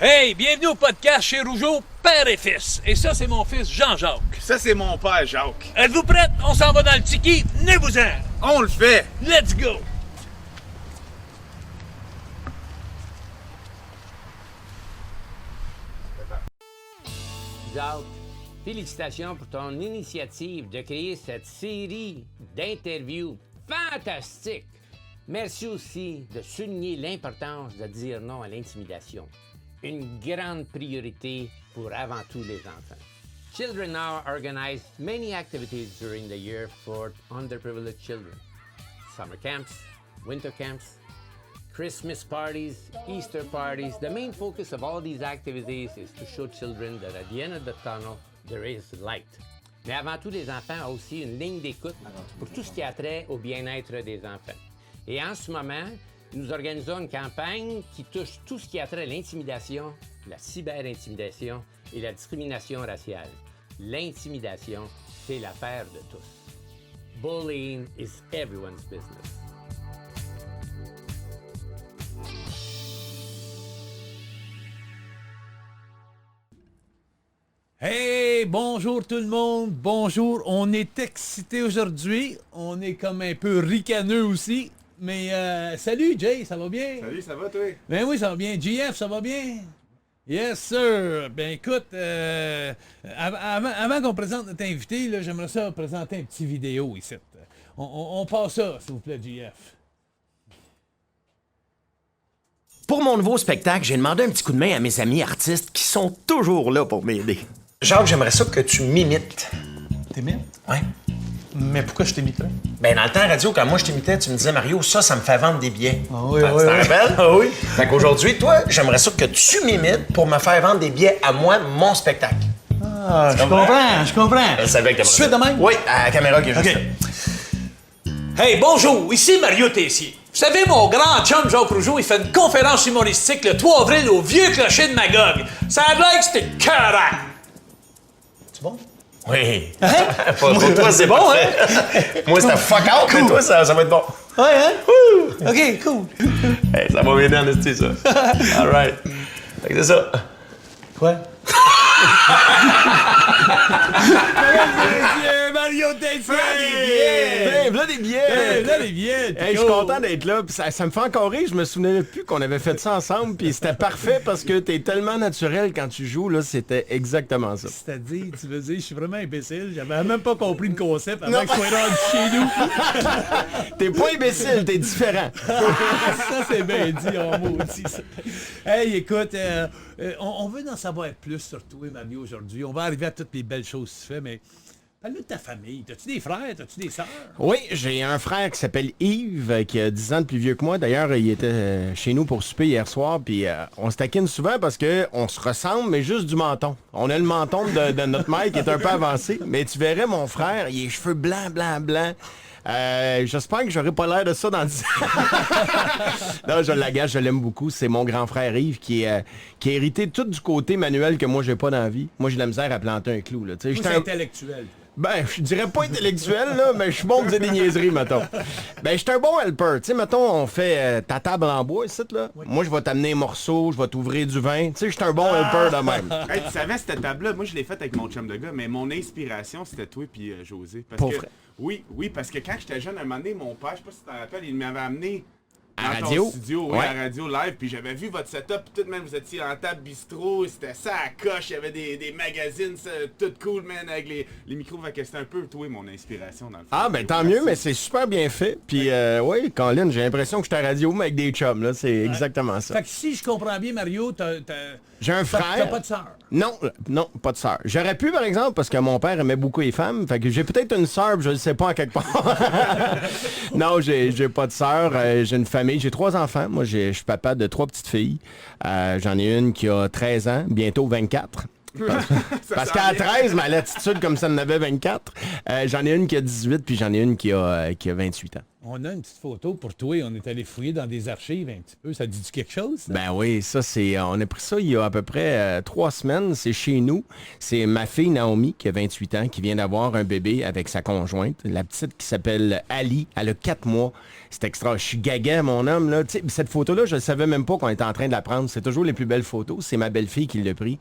Hey, bienvenue au podcast chez Rougeau, père et fils. Et ça, c'est mon fils Jean-Jacques. Ça, c'est mon père, Jacques. Êtes-vous prêts? On s'en va dans le tiki. Venez-vous-en. On le fait. Let's go. Jacques, félicitations pour ton initiative de créer cette série d'interviews fantastiques. Merci aussi de souligner l'importance de dire non à l'intimidation. Une grande priorité pour avant tout les enfants. Children Now organize many activities during the year for underprivileged children. Summer camps, winter camps, Christmas parties, Easter parties. The main focus of all these activities is to show children that at the end of the tunnel, there is light. Mais avant tout, les enfants ont aussi une ligne d'écoute pour tout ce qui a trait au bien-être des enfants. Et en ce moment, nous organisons une campagne qui touche tout ce qui a trait à l'intimidation, la cyber-intimidation et la discrimination raciale. L'intimidation, c'est l'affaire de tous. Bullying is everyone's business. Hey, bonjour tout le monde, bonjour. On est excités aujourd'hui, on est comme un peu ricaneux aussi. Mais salut Jay, ça va bien? Salut, ça va, toi? Ben oui, ça va bien. JF, ça va bien? Yes, sir. Ben écoute, avant qu'on présente notre invité, là, j'aimerais ça présenter un petit vidéo ici. On passe ça, s'il vous plaît, JF. Pour mon nouveau spectacle, j'ai demandé un petit coup de main à mes amis artistes qui sont toujours là pour m'aider. Jacques, j'aimerais ça que tu m'imites. T'imites? Ouais. Mais pourquoi je t'imiterais? Ben, dans le temps radio, quand moi je t'imitais, tu me disais, Mario, ça me fait vendre des billets. Ah oui, Tu oui, t'en oui. rappelles? Ah oui. Fait qu'aujourd'hui, toi, j'aimerais ça que tu m'imites pour me faire vendre des billets à moi, mon spectacle. Ah, je comprends. Je savais que Tu fais de même? Oui, à la caméra qui est juste OK. là. Hey, bonjour, ici Mario Tessier. Vous savez, mon grand chum Jacques Rougeau, il fait une conférence humoristique le 3 avril au Vieux Clocher de Magog. Ça a l'air que c'était cœurant. C'est bon? Oui. Pour toi, c'est bon, parfait. Moi, c'était fuck out, mais toi, ça va être bon. Ouais, hein? OK, cool. Hey, ça va m'aider en esti, ça. All right. Fait que c'est ça. Quoi? Mario Tessier! Hey, voilà des billets! Hey, là, les billets! Hey, je suis content d'être là. Puis ça me fait encore rire. Je me souvenais plus qu'on avait fait ça ensemble. Puis c'était parfait parce que t'es tellement naturel quand tu joues. Là, c'était exactement ça. C'est-à-dire, tu veux dire, je suis vraiment imbécile. J'avais même pas compris le concept avant que je sois rendu chez nous. T'es pas imbécile, t'es différent. Ça, c'est bien dit, en maudit, ça. Hey, écoute, on veut en savoir plus sur toi, Mario, aujourd'hui. On va arriver à toutes les belles choses que tu fais, mais parle-nous de ta famille. T'as-tu des frères? T'as-tu des sœurs? Oui, j'ai un frère qui s'appelle Yves, qui a 10 ans de plus vieux que moi. D'ailleurs, il était chez nous pour souper hier soir, puis on se taquine souvent parce qu'on se ressemble, mais juste du menton. On a le menton de notre mère qui est un peu avancé, mais tu verrais mon frère, il a les cheveux blancs. J'espère que j'aurai pas l'air de ça dans 10 ans. Non, je l'agace, je l'aime beaucoup. C'est mon grand frère Yves qui a hérité tout du côté manuel que moi j'ai pas dans la vie. Moi j'ai de la misère à planter un clou. Là. Moi, c'est intellectuel. Ben, je dirais pas intellectuel, là, mais je suis bon de dire des niaiseries, mettons. Ben, je suis un bon helper. Tu sais, mettons, on fait ta table en bois, ici, là. Oui. Moi, je vais t'amener un morceau, je vais t'ouvrir du vin. Tu sais, je suis un bon helper de même. Hey, tu savais, cette table-là, moi, je l'ai faite avec mon chum de gars, mais mon inspiration, c'était toi puis José. Parce Pour que, vrai? oui, parce que quand j'étais jeune, à un moment donné, mon père, je sais pas si tu t'en rappelles, il m'avait amené À dans radio? ton studio, oui, Ouais. à radio live, puis j'avais vu votre setup, puis tout, même, vous étiez en table bistrot, c'était ça à coche, il y avait des magazines, ça, tout cool, man, avec les micros, fait que c'était un peu, toi, mon inspiration, dans le fond. Ah, ben, tant mieux, mais c'est super bien fait. Puis, oui, Colin, j'ai l'impression que je suis à radio, mais avec des chums, là. C'est exactement ça. Fait que si je comprends bien, Mario, J'ai un frère. t'as pas de sœur. Non, pas de sœur. J'aurais pu, par exemple, parce que mon père aimait beaucoup les femmes. Fait que j'ai peut-être une sœur, je ne sais pas, en quelque part. Non, j'ai pas de sœur. J'ai une famille. J'ai 3 enfants. Moi, je suis papa de 3 petites filles. J'en ai une qui a 13 ans, bientôt 24. Parce qu'à 13, ma latitude, comme ça en avait 24. J'en ai une qui a 18, puis j'en ai une qui a 28 ans. On a une petite photo pour toi. On est allé fouiller dans des archives un petit peu. Ça dit quelque chose? Ça? Ben oui, ça c'est. On a pris ça il y a à peu près 3 semaines. C'est chez nous. C'est ma fille Naomi qui a 28 ans, qui vient d'avoir un bébé avec sa conjointe. La petite qui s'appelle Ali. Elle a 4 mois. C'est extra. Je suis gaga, mon homme. Là. Tu sais, cette photo-là, je ne savais même pas qu'on était en train de la prendre. C'est toujours les plus belles photos. C'est ma belle-fille qui l'a pris.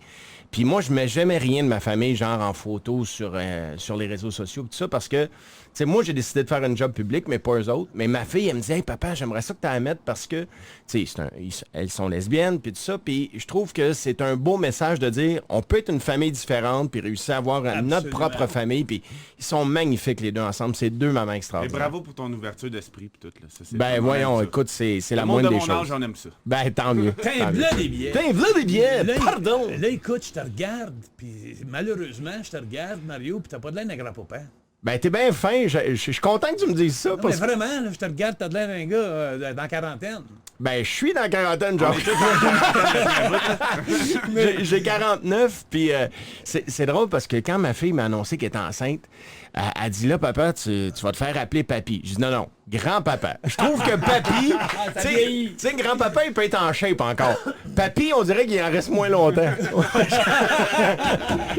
Puis moi, je mets jamais rien de ma famille, genre en photo sur les réseaux sociaux, tout ça, parce que, tu sais, moi, j'ai décidé de faire un job public, mais pas eux autres. Mais ma fille, elle me dit, hey, papa, j'aimerais ça que tu la mettes parce que, tu sais, elles sont lesbiennes, puis tout ça. Puis je trouve que c'est un beau message de dire, on peut être une famille différente, puis réussir à avoir notre propre famille. Puis ils sont magnifiques, les deux ensemble. C'est 2 mamans Et extraordinaires. bravo pour ton ouverture d'esprit, puis tout, là. Ça, c'est Ben vraiment voyons, ça. écoute, c'est la Le monde moindre de des mon choses. âge, j'en aime ça. Ben tant mieux. T'as tant un mieux. blanc des billets. T'as un des billets, Là, pardon. Là, écoute, je te regarde, puis malheureusement, je te regarde, Mario, puis t'as pas de l'air d'un grand-papa. Ben t'es bien fin, je suis content que tu me dises ça. Non, mais Parce que, vraiment, là, je te regarde, t'as de l'air d'un gars dans la quarantaine. ben je suis dans la quarantaine, genre. J'ai 49, puis c'est drôle parce que quand ma fille m'a annoncé qu'elle était enceinte, elle dit là, papa, tu vas te faire appeler papy. Je dis non, grand-papa. Je trouve que papy, tu sais, grand-papa, il peut être en shape encore. Papy, on dirait qu'il en reste moins longtemps.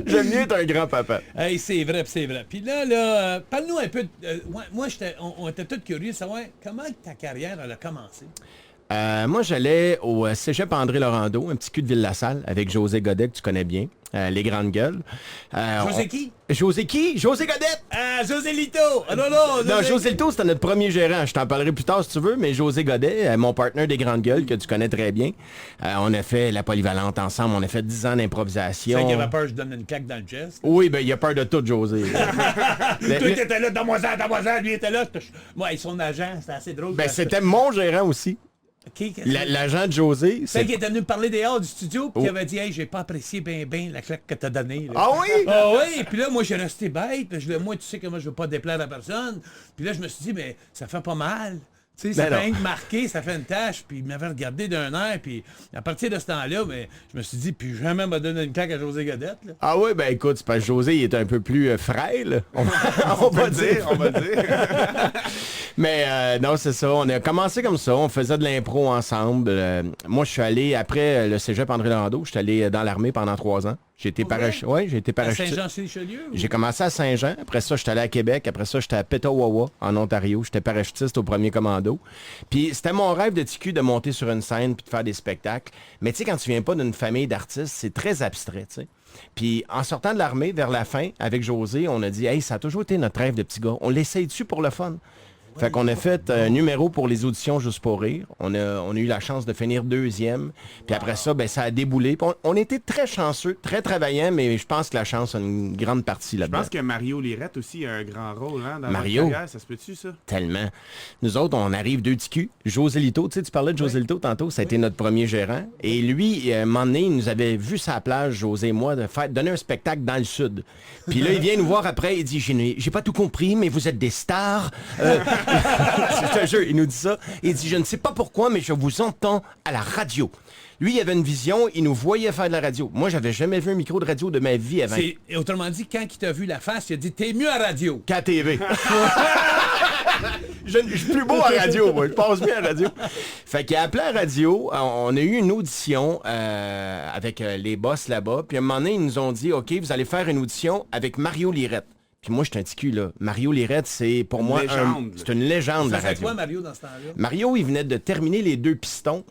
J'aime mieux être un grand-papa. Hey, c'est vrai, c'est vrai. Puis là, parle-nous un peu. Moi, on était tous curieux de savoir comment ta carrière elle a commencé. Moi, j'allais au Cégep André Laurando, un petit cul de Ville-la-Salle, avec José Godet, que tu connais bien, les grandes gueules. José qui? José qui? José Godet! Ah, José Lito! Ah, non, José Lito, c'était notre premier gérant. Je t'en parlerai plus tard si tu veux, mais José Godet, mon partenaire des grandes gueules, que tu connais très bien. On a fait la polyvalente ensemble, on a fait 10 ans d'improvisation. C'est qu'il avait peur que je donne une claque dans le chest. Oui, ben il a peur de tout, José. Toi, t'étais là, donne-moi-en, lui était là. Moi, son agent, c'était assez drôle. Ben c'était mon gérant aussi. Qui? L'agent de José. Celle qui était venu me parler dehors du studio, puis qui avait dit, hey, j'ai pas apprécié bien la claque que t'as donnée. Là. Ah oui? Ah oui, puis là, moi, j'ai resté bête. Puis moi, tu sais que moi, je veux pas déplaire à personne. Puis là, je me suis dit, mais ça fait pas mal. Tu sais, ça Ben fait non. rien que marquer, ça fait une tache. Puis il m'avait regardé d'un air. Puis à partir de ce temps-là, mais je me suis dit, puis jamais m'a donné une claque à José Godette. Là. Ah oui, ben écoute, c'est parce que José il est un peu plus frêle. On va dire. On va dire. Mais non, c'est ça. On a commencé comme ça. On faisait de l'impro ensemble. Moi, je suis allé, après le cégep André Laurando, je suis allé dans l'armée pendant 3 ans. J'ai été À parachutiste. Saint-Jean-sur-Richelieu? J'ai commencé à Saint-Jean. Après ça, j'étais allé à Québec. Après ça, j'étais à Petawawa, en Ontario. J'étais parachutiste au premier commando. Puis c'était mon rêve de TQ de monter sur une scène puis de faire des spectacles. Mais tu sais, quand tu viens pas d'une famille d'artistes, c'est très abstrait, tu sais. Puis en sortant de l'armée, vers la fin, avec José, on a dit « Hey, ça a toujours été notre rêve de petit gars. On l'essaye-tu pour le fun? » Fait qu'on a fait un numéro pour les auditions Juste pour rire. On a eu la chance de finir 2e. Puis après ça, ben, ça a déboulé. Puis on était très chanceux, très travaillants, mais je pense que la chance a une grande partie Je là-dedans. pense que Mario Lirette aussi a un grand rôle hein, dans Mario? votre carrière. Ça se peut-tu, ça? Tellement. Nous autres, on arrive 2 TQ. José Lito, tu sais, tu parlais de José Lito tantôt, ça a été notre premier gérant. Et lui, un moment donné, il nous avait vu sa plage, José et moi, donner un spectacle dans le sud. Puis là, il vient nous voir après, il dit, j'ai pas tout compris, mais vous êtes des stars. Je te jure, il nous dit ça. Il dit, je ne sais pas pourquoi, mais je vous entends à la radio. Lui, il avait une vision, il nous voyait faire de la radio. Moi, j'avais jamais vu un micro de radio de ma vie avant. Autrement dit, quand il t'a vu la face, il a dit, t'es mieux à radio. Qu'à TV. Je suis plus beau à radio, moi. Je passe bien à radio. Fait qu'il a appelé à la radio. On a eu une audition avec les boss là-bas. Puis à un moment donné, ils nous ont dit, OK, vous allez faire une audition avec Mario Lirette. Puis moi, je suis un petit cul, là. Mario Lirette, c'est pour moi c'est une légende de la Ça fait radio. quoi, Mario, dans ce temps-là? Mario, il venait de terminer les 2 pistons.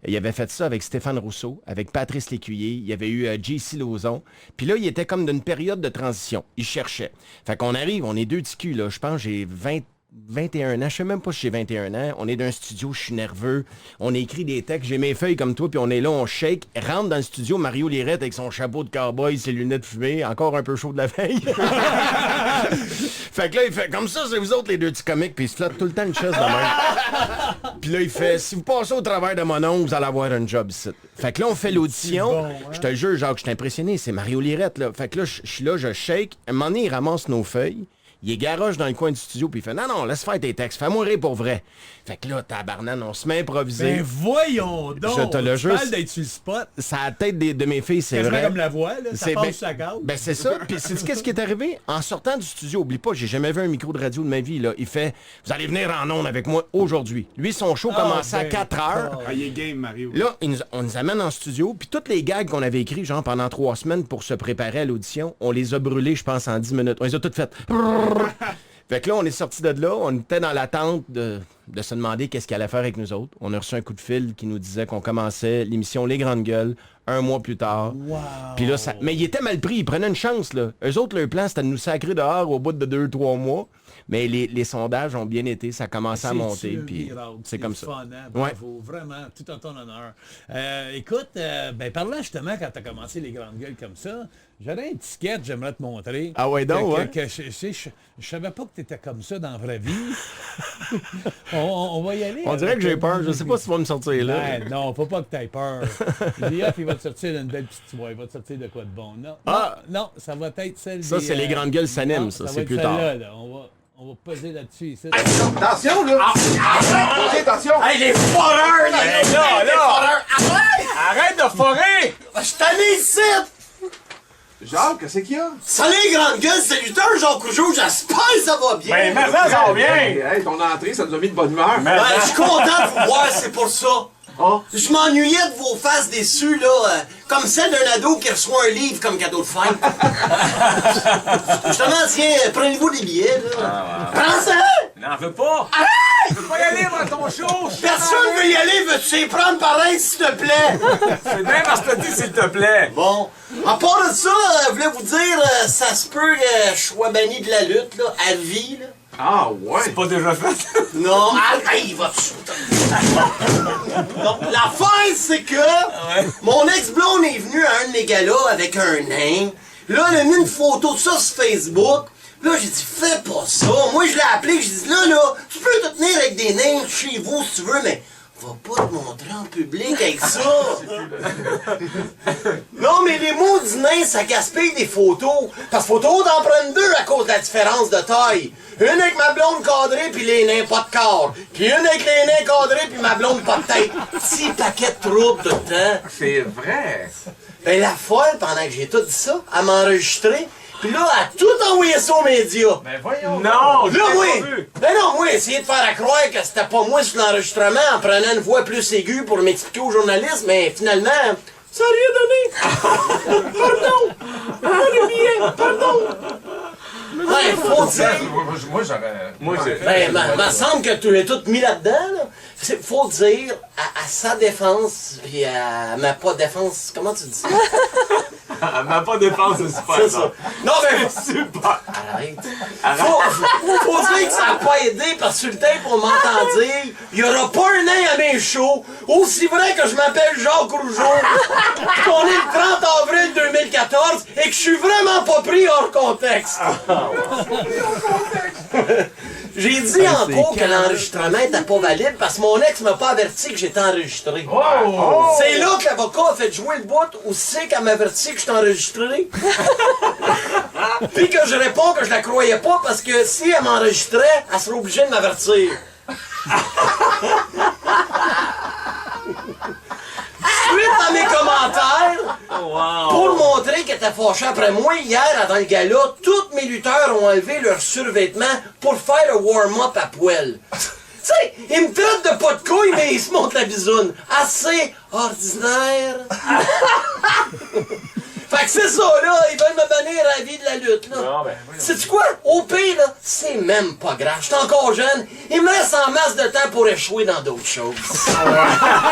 Il avait fait ça avec Stéphane Rousseau, avec Patrice Lécuyer. Il y avait eu J.C. Lauzon. Puis là, il était comme d'une période de transition. Il cherchait. Fait qu'on arrive, on est 2 petits culs, là. Je pense que j'ai 21 ans. Je sais même pas si j'ai 21 ans. On est dans un studio, je suis nerveux. On écrit des textes. J'ai mes feuilles comme toi, puis on est là, on shake. Rentre dans le studio, Mario Lirette avec son chapeau de cowboy, ses lunettes fumées, encore un peu chaud de la veille. Fait que là, il fait comme ça, c'est vous autres les 2 petits comiques, puis il se flotte tout le temps une chaise de même. Puis là, il fait, si vous passez au travers de mon oncle, vous allez avoir un job ici. Fait que là, on fait l'audition. Je te jure, Jacques, je suis impressionné, c'est Mario Lirette, là. Fait que là, je suis là, je shake. À un moment donné, il ramasse nos feuilles. Il est garoche dans le coin du studio, puis il fait « Non, laisse faire tes textes, fais-moi rire pour vrai. » Fait que là, tabarnane, on se met à improviser. Ben voyons donc! Je te le Tu jure, parles d'être sur le spot. Ça a la tête de mes filles, c'est Quasiment vrai. comme la voix, là. Ça C'est- passe ben- sur la carte. Ben c'est ça. Puis sais-tu qu'est-ce qui est arrivé? En sortant du studio, oublie pas, j'ai jamais vu un micro de radio de ma vie, là. Il fait « Vous allez venir en ondes avec moi aujourd'hui. » Lui, son show commençait à 4 heures. Ah, il est game, Mario. Là, on nous amène en studio, puis toutes les gags qu'on avait écrits, genre pendant 3 semaines pour se préparer à l'audition, on les a brûlés, je pense, en 10 minutes. On les a toutes faites. Fait que là, on est sortis de là, on était dans l'attente de se demander qu'est-ce qu'il allait faire avec nous autres. On a reçu un coup de fil qui nous disait qu'on commençait l'émission Les Grandes Gueules 1 mois plus tard. Wow. Puis là, mais il était mal pris, il prenait une chance, là. Eux autres, leur plan, c'était de nous sacrer dehors au bout de 2-3 mois. Mais les sondages ont bien été, ça a commencé à monter, puis c'est comme ça. Fun, hein? Ouais. Bravo, vraiment, tout en ton honneur. Écoute, ben par là justement, quand t'as commencé les grandes gueules comme ça, j'aurais un petit sketch, j'aimerais te montrer. Ah ouais, donc, ouais. Je savais pas que t'étais comme ça dans la vraie vie. on va y aller. On dirait avec, que j'ai peur, je sais pas si tu vas me sortir là. Ben, non, faut pas que t'aies peur. J.F. il va te sortir d'une belle petite voix, il va te sortir de quoi de bon. Non, Ah! non, ça va être celle Ça, des, c'est les grandes gueules s'animent, non, ça, va c'est être plus tard. celle-là, là. On va peser là-dessus ici. Attention, là! Attention! Hey, les foreurs, les foreurs! Arrête de forer! Je suis allé ici! Jacques, qu'est-ce qu'il y a? Salut, grande gueule, saluteur, Jacques Rougeau, j'espère que ça va bien! Ben, mais ça va bien! Hey, ton entrée, ça nous a mis de bonne humeur. Ben, je suis content de vous voir, c'est pour ça. Oh. Je m'ennuyais de vos faces déçues, là, comme celle d'un ado qui reçoit un livre comme cadeau de fête. Justement, tiens, prenez-vous des billets, là. Prends-ça! N'en veux pas! Arrête! Tu peux pas y aller voir ton show! Personne veut y aller, veux-tu les prendre pareil, s'il te plaît? C'est bien parce que t'as dit s'il te plaît! Bon, à part de ça, je voulais vous dire, ça se peut que je sois banni de la lutte, là, à vie, là. Ah, ouais. Pas déjà fait? Non, il va Donc, l'affaire, c'est que mon ex-blonde est venue à un de mes galas avec un nain. Là, elle a mis une photo de ça sur Facebook. Là, j'ai dit, fais pas ça. Moi, je l'ai appelé, j'ai dit, là, tu peux te tenir avec des nains chez vous si tu veux, mais va pas te montrer en public avec ça. Non, mais les maudits nains, ça gaspille des photos. Parce qu'il faut trop d'en prendre 2 à cause de la différence de taille. Une avec ma blonde cadrée, puis les nains pas de corps. Puis une avec les nains cadrés, puis ma blonde pas de tête. Petit paquet de troubles tout le temps. C'est vrai. Ben, la folle, pendant que j'ai tout dit ça, elle m'a enregistré. Puis là, elle a tout envoyé ça aux médias. Ben voyons! Non! Là, moi, ben non, moi, essayer de faire à croire que c'était pas moi sur l'enregistrement en prenant une voix plus aiguë pour m'expliquer aux journalistes, mais finalement, ça a rien donné. Pardon! Olivier, pardon! Ouais, faut dire. Moi, j'aurais. Moi, Ben, m'a semble que tu es tout mis là-dedans, là. Faut dire, à sa défense, puis à ma pas défense, comment tu dis ça? Ma pas défense, c'est super C'est ça. Non, mais. Super! Arrête. Faut dire que ça n'a pas aidé parce que sur le tape, on m'entend dire il n'y aura pas un nain à mes shows, aussi vrai que je m'appelle Jacques Rougeau, qu'on est le 30 avril 2014 et que je suis vraiment pas pris hors contexte. J'ai dit en cours que l'enregistrement n'était pas valide parce que mon ex m'a pas averti que j'étais enregistré. C'est là que l'avocat a fait jouer le bout où c'est qu'elle m'a averti que j'étais enregistré. Puis que je réponds que je la croyais pas parce que si elle m'enregistrait, elle serait obligée de m'avertir. Suite à mes commentaires, pour montrer qu'elle était fâchée après moi, hier, dans le gala, tous mes lutteurs ont enlevé leurs survêtements pour faire le warm-up à poil. Tu sais, ils me traitent de pas de couilles, mais ils se montent la bisoune. Assez ordinaire. Fait que c'est ça, là, ils veulent me bannir à la vie de la lutte, là. Sais-tu quoi? Au pire, là, c'est même pas grave. Je suis encore jeune. Il me reste en masse de temps pour échouer dans d'autres choses.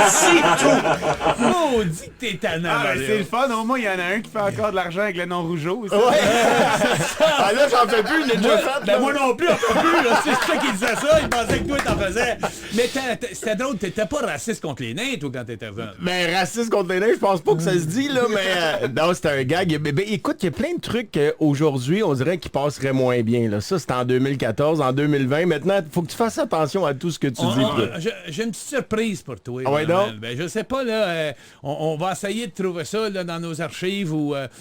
C'est tout. Maudit que t'es tannant, Ah, Mario. c'est le fun, au moins il y en a un qui fait encore de l'argent avec le nom Rougeau. Ça. Ah là, j'en fais plus, je l'ai déjà fait. Ben moi non plus, on peut plus, là. C'est toi qui disais ça, il pensait que toi t'en faisais. Mais c'était drôle, t'étais pas raciste contre les nains, toi, quand t'étais jeune. Ben, raciste contre les nains, je pense pas que ça se dit, là, mais non, c'était un gag. Écoute, il y a plein de trucs aujourd'hui, on dirait qu'ils passeraient moins bien. Là. Ça, c'était en 2014, en 2020. Maintenant, il faut que tu fasses attention à tout ce que tu dis. J'ai une petite surprise pour toi. Ah ouais, Manuel. donc? Ben, je sais pas, là, on va essayer de trouver ça là, dans nos archives,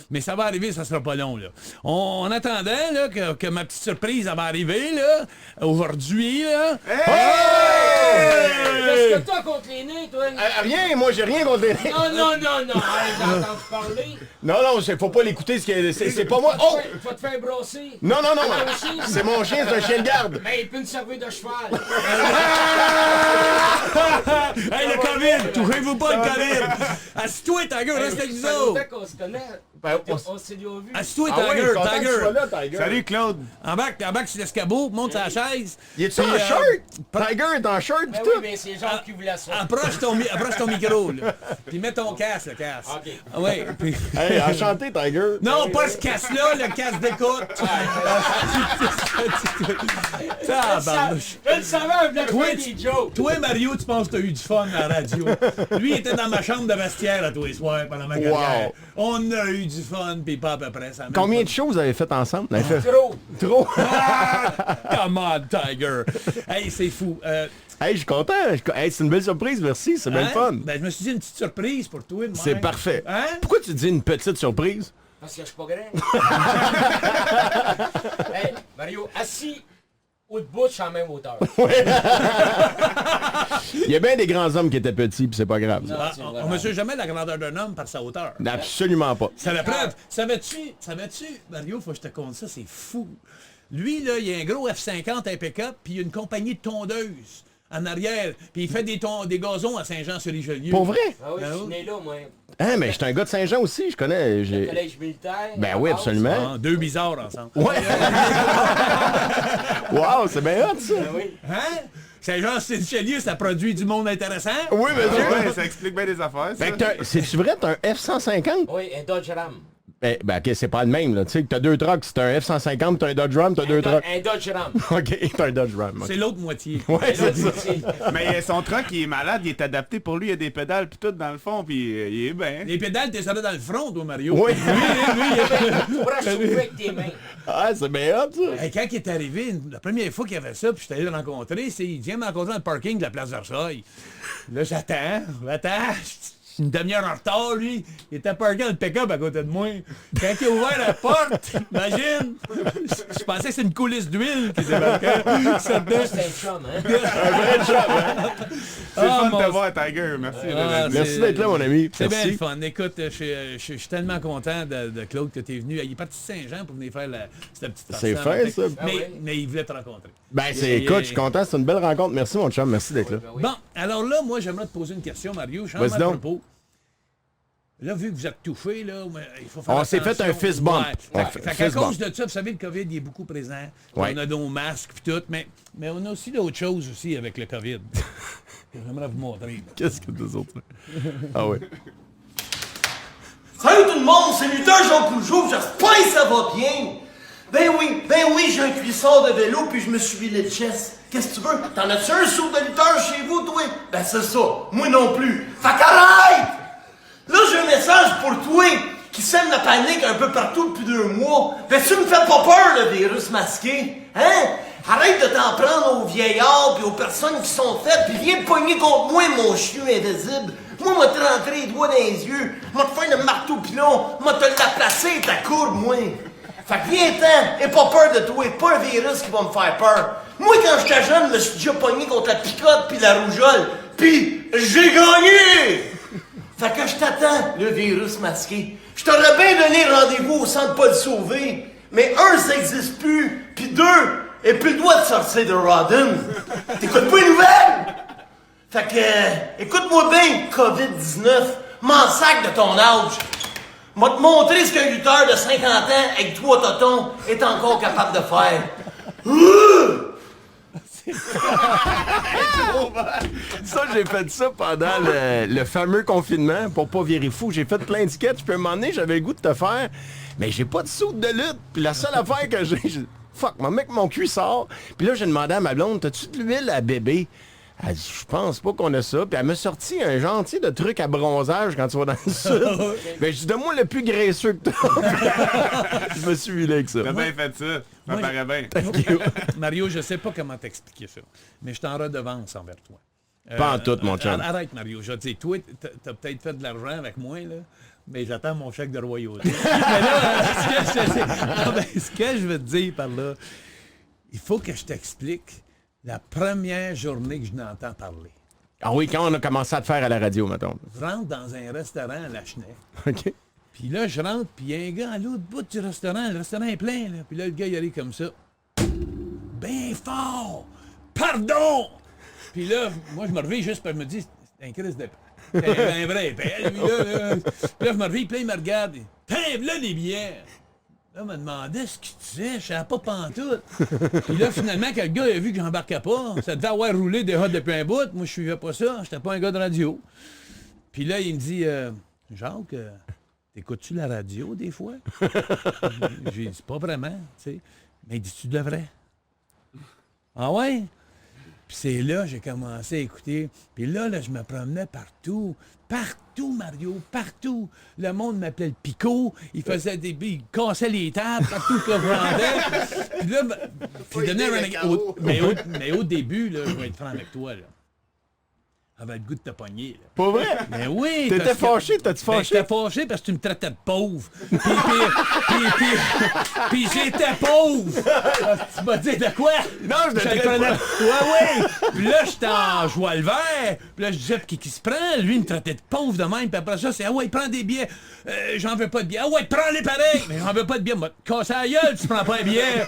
mais ça va arriver, ça sera pas long. Là. On attendait là, que ma petite surprise elle va arriver là, aujourd'hui. Là. Qu'est-ce que t'as contre les nez, toi? Rien, moi, j'ai rien contre les... Non. Hey, j'ai entendu parler. Non, faut pas l'écouter, c'est pas moi. Oh! Tu vas te faire brosser. Non, Ton chien? c'est mon chien, c'est un chien de garde. Ben, il peut nous servir de cheval. Hey, le COVID! Touchez-vous pas le COVID! Assis-toi, Tiger, reste avec nous Ça fait autres! longtemps qu'on se connaît. Ben, On s'est déjà vu. Assis-toi, Ah oui, Tiger, content que tu Tiger! sois là, Tiger. Salut Claude. Embarque sur l'escabeau, monte sur la chaise. Il est-tu en Puis, shirt? Tiger est en shirt, Ben pis oui, tout. mais c'est Jacques qui voulait ça. Approche ton micro, là. Puis mets ton casque, le casque. OK. Ah ouais, puis... Hey, enchanté, Tiger. Non, pas ce casque-là, le casque d'écoute. Tabarnouche. Je le savais, il voulait Toi, faire des jokes. Toi, Mario, tu penses que t'as eu du fun à la radio. Lui, il était dans ma chambre de vestiaire à tous les soirs pendant ma carrière. On a eu du fun, puis pas à peu près. Ça a même Combien pas- de shows vous avez fait ensemble? Vous avez fait Trop. trop. Come on, Tiger. Hey, c'est fou. Hey, je suis content. Hey, c'est une belle surprise, merci. C'est bien le Hein? fun. Ben, je me suis dit une petite surprise pour toi. de C'est même. parfait. Hein? Pourquoi tu dis une petite surprise? Parce que je suis pas grand. Hey, Mario, assis ou debout, je suis en même hauteur. Il y a bien des grands hommes qui étaient petits, puis c'est pas grave. Ah, c'est on vrai. ne mesure jamais la grandeur d'un homme par sa hauteur. Absolument pas. C'est la preuve. Savais-tu, Mario, faut que je te conte ça, c'est fou. Lui, là, il a un gros F-50 un pick-up, puis il a une compagnie de tondeuses en arrière. Puis il fait des gazons à Saint-Jean-sur-Richelieu. Pour vrai? Ah oui, je suis né là, moi. Hein, mais je suis un gars de Saint-Jean aussi, je connais. Collège militaire. Ben oui, en base. absolument. Ah, deux bizarres ensemble. Ouais. Wow, c'est bien hot, ça. Ben oui. Hein? Saint-Jean-sur-Richelieu, ça produit du monde intéressant. Oui, monsieur. Ouais, ça explique bien des affaires, ça. Fait que c'est-tu vrai, t'as un F-150? Oui, un Dodge Ram. Ben, ok, c'est pas le même, là. Tu sais que t'as deux trucks, c'est un F-150, t'as un Dodge Ram, t'as deux trucks. Un Dodge Ram. Ok, t'as un Dodge Ram. ok. C'est l'autre moitié. Ouais, c'est ça. Mais son truck, il est malade, il est adapté pour lui, il y a des pédales pis tout dans le fond, puis il est bien. Les pédales, t'es ça dans le front, toi, Mario. Oui. Tu pourras chauffer avec tes mains. Ah, c'est bien hot, ça. Hey, quand il est arrivé, la première fois qu'il avait ça, puis je suis allé le rencontrer, il vient me rencontrer dans le parking de la place Versailles. Là, j'attends. Une demi-heure en retard, lui. Il était parké dans le pick-up à côté de moi. Quand il a ouvert la porte, imagine, je pensais que c'était une coulisse d'huile qui débarquait. Ça dedans. C'est un chum, hein? C'est le fun de mon- te voir, Tiger, merci. Ah, Merci c'est- d'être là, mon ami. C'est bien Merci. le fun. Écoute, je suis tellement content de Claude que tu es venu. Il est parti de Saint-Jean pour venir faire cette petite C'est farce-là. fin, ça. Mais, oui. mais il voulait te rencontrer. Ben, écoute, je suis content, c'est une belle rencontre. Merci, mon chum, merci d'être là. Ben oui. Bon, alors là, moi, j'aimerais te poser une question, Mario. Change Vas-y à donc. propos. Là, vu que vous êtes touché, là, il faut faire On s'est fait attention. un fist bump. Ouais. Un Fait fist qu'à bump. cause de ça, vous savez, le COVID, il est beaucoup présent. Ouais. On a nos masques et tout, mais on a aussi d'autres choses aussi avec le COVID. que j'aimerais vous montrer. Qu'est-ce que des autres? Ah ouais. Salut tout le monde, c'est Luther Jean Cougeot, j'espère que ça va bien. Ben oui, j'ai un cuissard de vélo puis je me suis huilé le chest. Qu'est-ce que tu veux? T'en as-tu un sou de lutteur chez vous, toi? Ben c'est ça, moi non plus. Fait qu'arrête! Là, j'ai un message pour toi qui sème la panique un peu partout depuis 2 mois. Ben tu me fais pas peur, le virus masqué? Hein? Arrête de t'en prendre aux vieillards puis aux personnes qui sont faites puis viens pogner contre moi, mon chien invisible. Moi, m'a te rentrer les doigts dans les yeux, m'a te faire le marteau pilon, m'a te la placer ta courbe, moi. Fait que viens-t'en, aie pas peur de toi, pas un virus qui va me faire peur. Moi, quand j'étais jeune, je me suis déjà pogné contre la picote puis la rougeole, puis j'ai gagné! Fait que je t'attends, le virus masqué. Je t'aurais bien donné rendez-vous au centre Paul Sauvé, mais 1, ça existe plus, puis 2, et plus le droit de sortir de Rodden. T'écoutes pas les nouvelles? Fait que, écoute-moi bien, COVID-19, m'en sac de ton âge. M'a te montrer ce qu'un lutteur de 50 ans avec 3 totons est encore capable de faire. Ça, j'ai fait ça pendant le fameux confinement pour pas virer fou. J'ai fait plein de sketchs, puis à un moment donné, j'avais le goût de te faire, mais j'ai pas de soude de lutte. Puis la seule affaire que j'ai fuck, mon mec, mon cuissard. Puis là, j'ai demandé à ma blonde, t'as-tu de l'huile à bébé? Elle dit, je pense pas qu'on a ça. Puis elle m'a sorti un gentil de truc à bronzage quand tu vas dans le sud. Mais je dis, donne-moi le plus graisseux que t'as. Je me suis huilé avec ça. T'as bien fait ça. Ça Moi, paraît bien. Mario, je sais pas comment t'expliquer ça, mais je t'en redevance envers toi. Pas en tout, mon chum. Arrête, Mario. Je te dis, toi, t'as peut-être fait de l'argent avec moi, là, mais j'attends mon chèque de royauté. Mais là, ce que je veux te dire par là, il faut que je t'explique la première journée que je n'entends parler. Ah oui, quand on a commencé à te faire à la radio, mettons. Je rentre dans un restaurant à La Chenay. OK. Puis là, je rentre, puis il y a un gars à l'autre bout du restaurant. Le restaurant est plein, là. Puis là, le gars, il arrive comme ça. Ben fort! Pardon! Puis là, moi, je me réveille juste parce que je me dis, c'est un Christ de... C'est un vrai épais, lui, là. Puis là, je me réveille, puis là, il me regarde. Tiens, là, les bières! Là, il me demandait ce qu'il disait, je savais pas pantoute. Puis là, finalement, quand le gars a vu que j'embarquais pas, ça devait avoir roulé déjà depuis un bout. Moi, je suivais pas ça, j'étais pas un gars de radio. Puis là, il me dit, Jacques, t'écoutes-tu la radio des fois? J'ai dit, pas vraiment, tu sais. Mais il dit, tu devrais. Ah ouais? Puis c'est là j'ai commencé à écouter. Puis là, je me promenais partout. Partout, Mario, partout. Le monde m'appelait le Picot. Il faisait des billes, il cassait les tables partout que je rendais. Puis là, puis mais au début, là, je vais être franc avec toi, là. Avait le goût de te pogner, là. Pas vrai? Mais oui! T'étais fâché? T'as-tu fâché? J'étais fâché parce que tu me traitais de pauvre. Puis j'étais pauvre! Tu m'as dit de quoi? Non, je te traite prenais... pas. Ouais! Puis là, j'étais en joie le vert. Puis là, je disais, qui se prend? Lui, il me traitait de pauvre de même. Puis après ça, c'est, ah ouais, prends des billets. J'en veux pas de billets. Ah ouais, prends-les pareils! Mais j'en veux pas de billets. Moi, casse la gueule, tu prends pas un billet.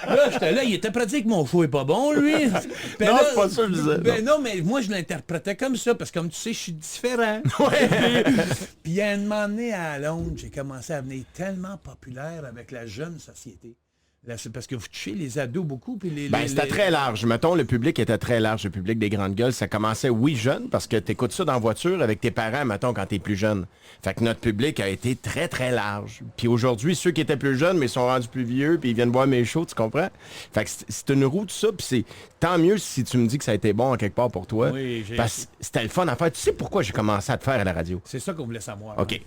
Là, j'étais là, il était pratique, mon show est pas bon, lui. Ben Non, là, c'est pas ça que je disais. Ben non, mais moi, je l'interprétais comme ça, parce que comme tu sais, je suis différent. Puis à un moment donné, à Londres, j'ai commencé à devenir tellement populaire avec la jeune société. Là, c'est parce que vous touchez les ados beaucoup. Puis C'était très large. Mettons, le public était très large, le public des grandes gueules. Ça commençait, oui, jeune, parce que t'écoutes ça dans la voiture avec tes parents, mettons, quand t'es plus jeune. Fait que notre public a été très, très large. Puis aujourd'hui, ceux qui étaient plus jeunes, mais sont rendus plus vieux, puis ils viennent voir mes shows, tu comprends? Fait que c'est une roue, tout ça, puis c'est tant mieux si tu me dis que ça a été bon en quelque part pour toi. Oui, parce que c'était le fun à faire. Tu sais pourquoi j'ai commencé à te faire à la radio? C'est ça qu'on voulait savoir. OK.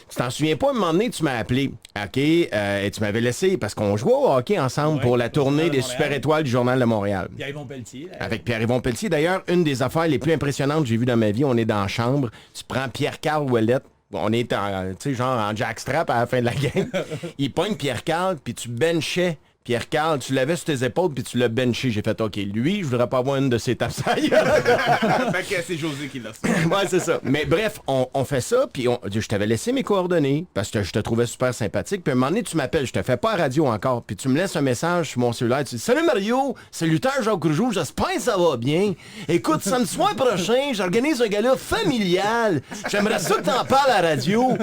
Tu t'en souviens pas, à un moment donné, tu m'as appelé, OK, et tu m'avais laissé, parce qu'on jouait au hockey ensemble pour la tournée des Super Étoiles du Journal de Montréal. Pierre-Yvon Pelletier. Là. Avec Pierre-Yvon Pelletier. D'ailleurs, une des affaires les plus impressionnantes que j'ai vues dans ma vie, on est dans la chambre, tu prends Pierre-Carl Ouellette, on est tu sais, genre en jackstrap à la fin de la game, il pogne Pierre-Carl, puis tu benchais Pierre-Carl, tu l'avais sur tes épaules puis tu l'as benché. J'ai fait, OK, lui, je voudrais pas avoir une de ses tapes. Fait que c'est José qui l'a fait. Ouais, c'est ça. Mais bref, on fait ça, puis je t'avais laissé mes coordonnées parce que je te trouvais super sympathique. Puis à un moment donné, tu m'appelles, je te fais pas à radio encore, puis tu me laisses un message sur mon cellulaire. Tu dis, salut Mario, salutaire Jacques Rougeau, j'espère que ça va bien. Écoute, samedi soir prochain, j'organise un gala familial. J'aimerais ça que t'en parles à la radio.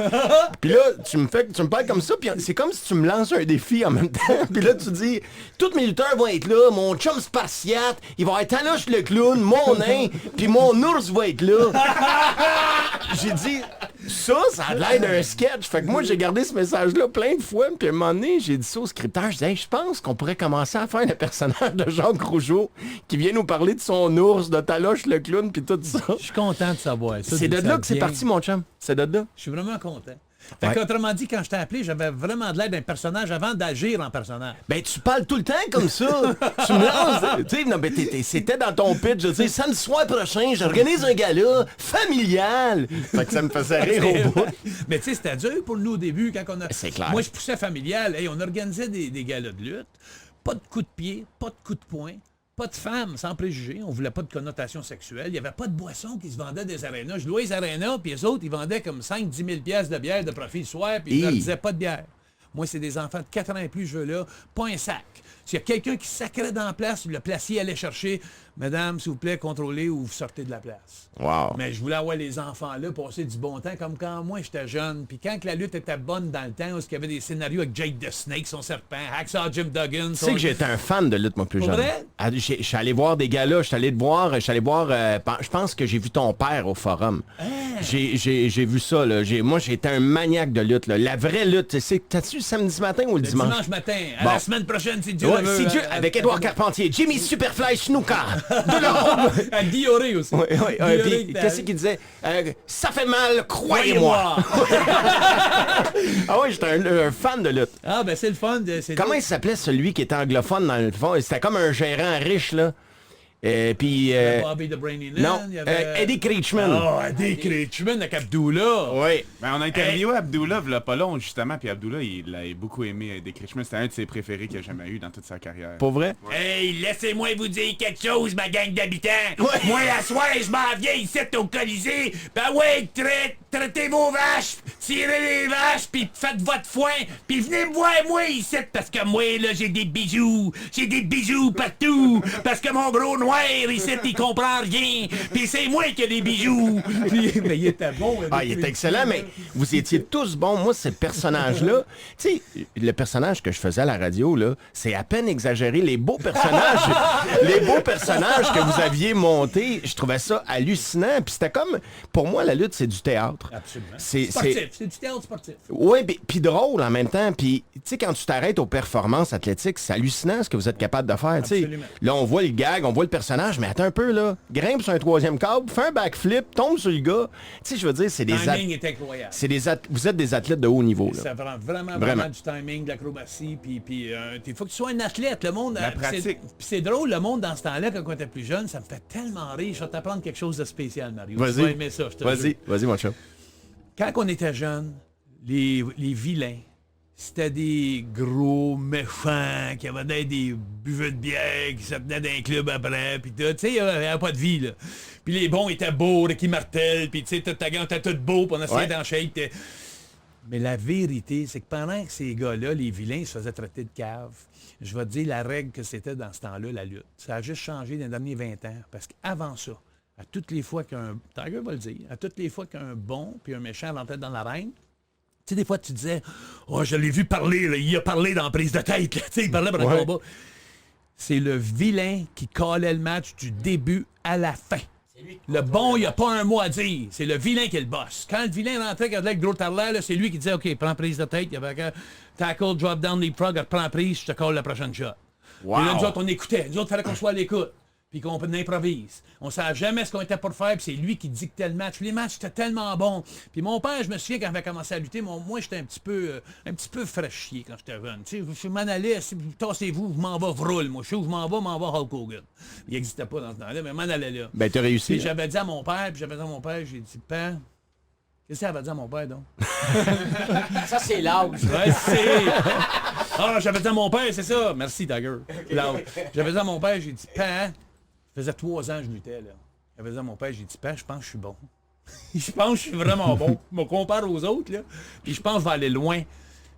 Puis là, tu me parles comme ça, puis c'est comme si tu me lances un défi en même temps. Puis là, tu dis, tous mes lutteurs vont être là, mon chum spartiate, il va être Taloche le clown, mon nain, puis mon ours va être là. J'ai dit, ça a l'air d'un sketch. Fait que moi, j'ai gardé ce message-là plein de fois, puis à un moment donné, j'ai dit ça au scripteur, je disais, hey, je pense qu'on pourrait commencer à faire le personnage de Jacques Rougeau qui vient nous parler de son ours, de Taloche le clown, puis tout ça. Je suis content de savoir ça. C'est de là que c'est parti, mon chum. C'est de là. Je suis vraiment content. Fait qu'autrement dit, quand je t'ai appelé, j'avais vraiment de l'air d'un personnage avant d'agir en personnage. Ben, tu parles tout le temps comme ça. Tu me lances. Tu sais, non, ben, c'était dans ton pitch. Je sais, samedi soir prochain, j'organise un gala familial. Fait que ça me faisait rire au bout. Mais tu sais, c'était dur pour nous au début, quand on a. C'est clair. Moi, je poussais familial. Hey, on organisait des galas de lutte. Pas de coups de pied, pas de coups de poing. Pas de femmes, sans préjugés. On voulait pas de connotation sexuelle. Il n'y avait pas de boissons qui se vendaient des arénas. Je louais les arénas, puis les autres, ils vendaient comme 5-10 000 piastres de bière de profit le soir, puis ils leur disaient pas de bière. Moi, c'est des enfants de 4 ans et plus, je veux là, pas un sac. S'il y a quelqu'un qui sacrait dans la place, le placier allait chercher, madame, s'il vous plaît, contrôlez ou vous sortez de la place. Wow. Mais je voulais avoir les enfants là, passer du bon temps, comme quand moi j'étais jeune. Puis quand que la lutte était bonne dans le temps, où il y avait des scénarios avec Jake the Snake, son serpent, Hacksaw Jim Duggan. Tu sais que j'étais un fan de lutte, moi, plus Pour jeune. vrai? Je suis allé voir des galas, je suis allé voir, je pense que j'ai vu ton père au forum. J'ai vu ça, là. Moi, j'étais un maniaque de lutte, là. La vraie lutte, t'as-tu le samedi matin ou le dimanche? Dimanche matin. À Bon. la semaine prochaine, c'est du Ouais, Si Dieu, avec Édouard Carpentier, Jimmy Superfly Snuka, de l'Europe. À Guilloré aussi. Oui, Guilloré puis qui qu'est-ce qu'il disait? Ça fait mal, croyez-moi. Ah oui, j'étais un fan de lutte. Ah, ben c'est le fun. Comment il s'appelait celui qui était anglophone dans le fond? C'était comme un gérant riche, là. Puis... Bobby the Brainy Man. non, il y avait... Eddie Creechman. Oh, Eddie Creechman avec Abdullah. Oui. Ben, on a interviewé Abdullah il y a pas long, justement, puis Abdullah, il a beaucoup aimé Eddie Creechman. C'était un de ses préférés qu'il a jamais eu dans toute sa carrière. Pour vrai? Hey, laissez-moi vous dire quelque chose, ma gang d'habitants. Ouais. Moi, à soir, je m'en viens ici au Colisée. Ben ouais, traitez vos vaches, tirez les vaches, puis faites votre foin, puis venez me voir, moi, ici, parce que moi, là, j'ai des bijoux partout, parce que mon gros noir, ici, il comprend rien, puis c'est moi qui ai des bijoux. Mais il était bon. Ah, il est excellent, mais vous étiez tous bons. Moi, ce personnage-là, tu sais, le personnage que je faisais à la radio, là, c'est à peine exagéré. Les beaux personnages que vous aviez montés, je trouvais ça hallucinant. Puis c'était comme, pour moi, la lutte, c'est du théâtre. Absolument. C'est Sportif. C'est du théâtre sportif. Oui, puis drôle en même temps. Puis, tu sais, quand tu t'arrêtes aux performances athlétiques, c'est hallucinant ce que vous êtes capable de faire. tu sais. Absolument. Là, on voit le gag, on voit le personnage, mais attends un peu, là. Grimpe sur un troisième câble, fait un backflip, tombe sur le gars. Tu sais, je veux dire, c'est des timing est incroyable. vous êtes des athlètes de haut niveau, là. Ça prend vraiment du timing, de l'acrobatie, puis il faut que tu sois un athlète. Le monde, La pratique. Puis c'est drôle, le monde dans ce temps-là, quand on était plus jeune, ça me fait tellement rire. Je vais t'apprendre quelque chose de spécial, Mario. Tu vas Vas-y. aimer ça, je te jure. Vas-y, mon chat. Quand on était jeune, les vilains, c'était des gros méchants qui avaient des buveux de bière, qui se tenaient d'un club après, puis tout. Tu sais, il n'y avait pas de vie, là. Puis les bons étaient beaux, Ricky Martel, puis tu sais, toute ta gang était tout beau, puis on essayait d'en shape. Mais la vérité, c'est que pendant que ces gars-là, les vilains, se faisaient traiter de cave, je vais te dire la règle que c'était dans ce temps-là, la lutte. Ça a juste changé dans les derniers 20 ans. Parce qu'avant ça, à toutes les fois qu'un... Tiger va le dire. À toutes les fois qu'un bon puis un méchant rentrait dans l'arène, tu sais, des fois, tu disais, oh, je l'ai vu parler, là, il a parlé dans la prise de tête, là. Tu sais, il parlait pendant le combat. C'est le vilain qui calait le match du début à la fin. Le bon, il n'y a pas un mot à dire. C'est le vilain qui est le boss. Quand le vilain rentrait, quand le gros tarlaire, là, c'est lui qui disait, OK, prends prise de tête, il y avait qu'un tackle, drop down, leapfrog, prends prise, je te colle la prochaine shot. Puis là, nous autres, on écoutait. Nous autres, il fallait qu'on soit à l'écoute. Puis qu'on improvise. On savait jamais ce qu'on était pour faire, puis c'est lui qui dictait le match. Les matchs étaient tellement bons. Puis mon père, je me souviens, quand il avait commencé à lutter, moi, j'étais un petit peu fraîchier quand j'étais jeune. Tu sais, je m'en allais, tassez-vous, je m'en vais vroule. Moi, je sais où je m'en vais Hulk Hogan. Il n'existait pas dans ce temps-là, mais je m'en allais là. Ben, t'as réussi. Puis j'avais dit à mon père, j'ai dit, Père, qu'est-ce qu'il avait dit à mon père, donc? Ça, c'est l'âge. Ouais, c'est... Ah, j'avais dit à mon père, c'est ça. Merci, Tiger. L'âge. J'avais dit à mon père, j'ai dit, Père, ça faisait 3 ans que je luttais, là. J'avais dit à mon père, j'ai dit, Père, je pense que je suis bon. Je pense que je suis vraiment bon. Je me compare aux autres, là. Puis je pense que je vais aller loin.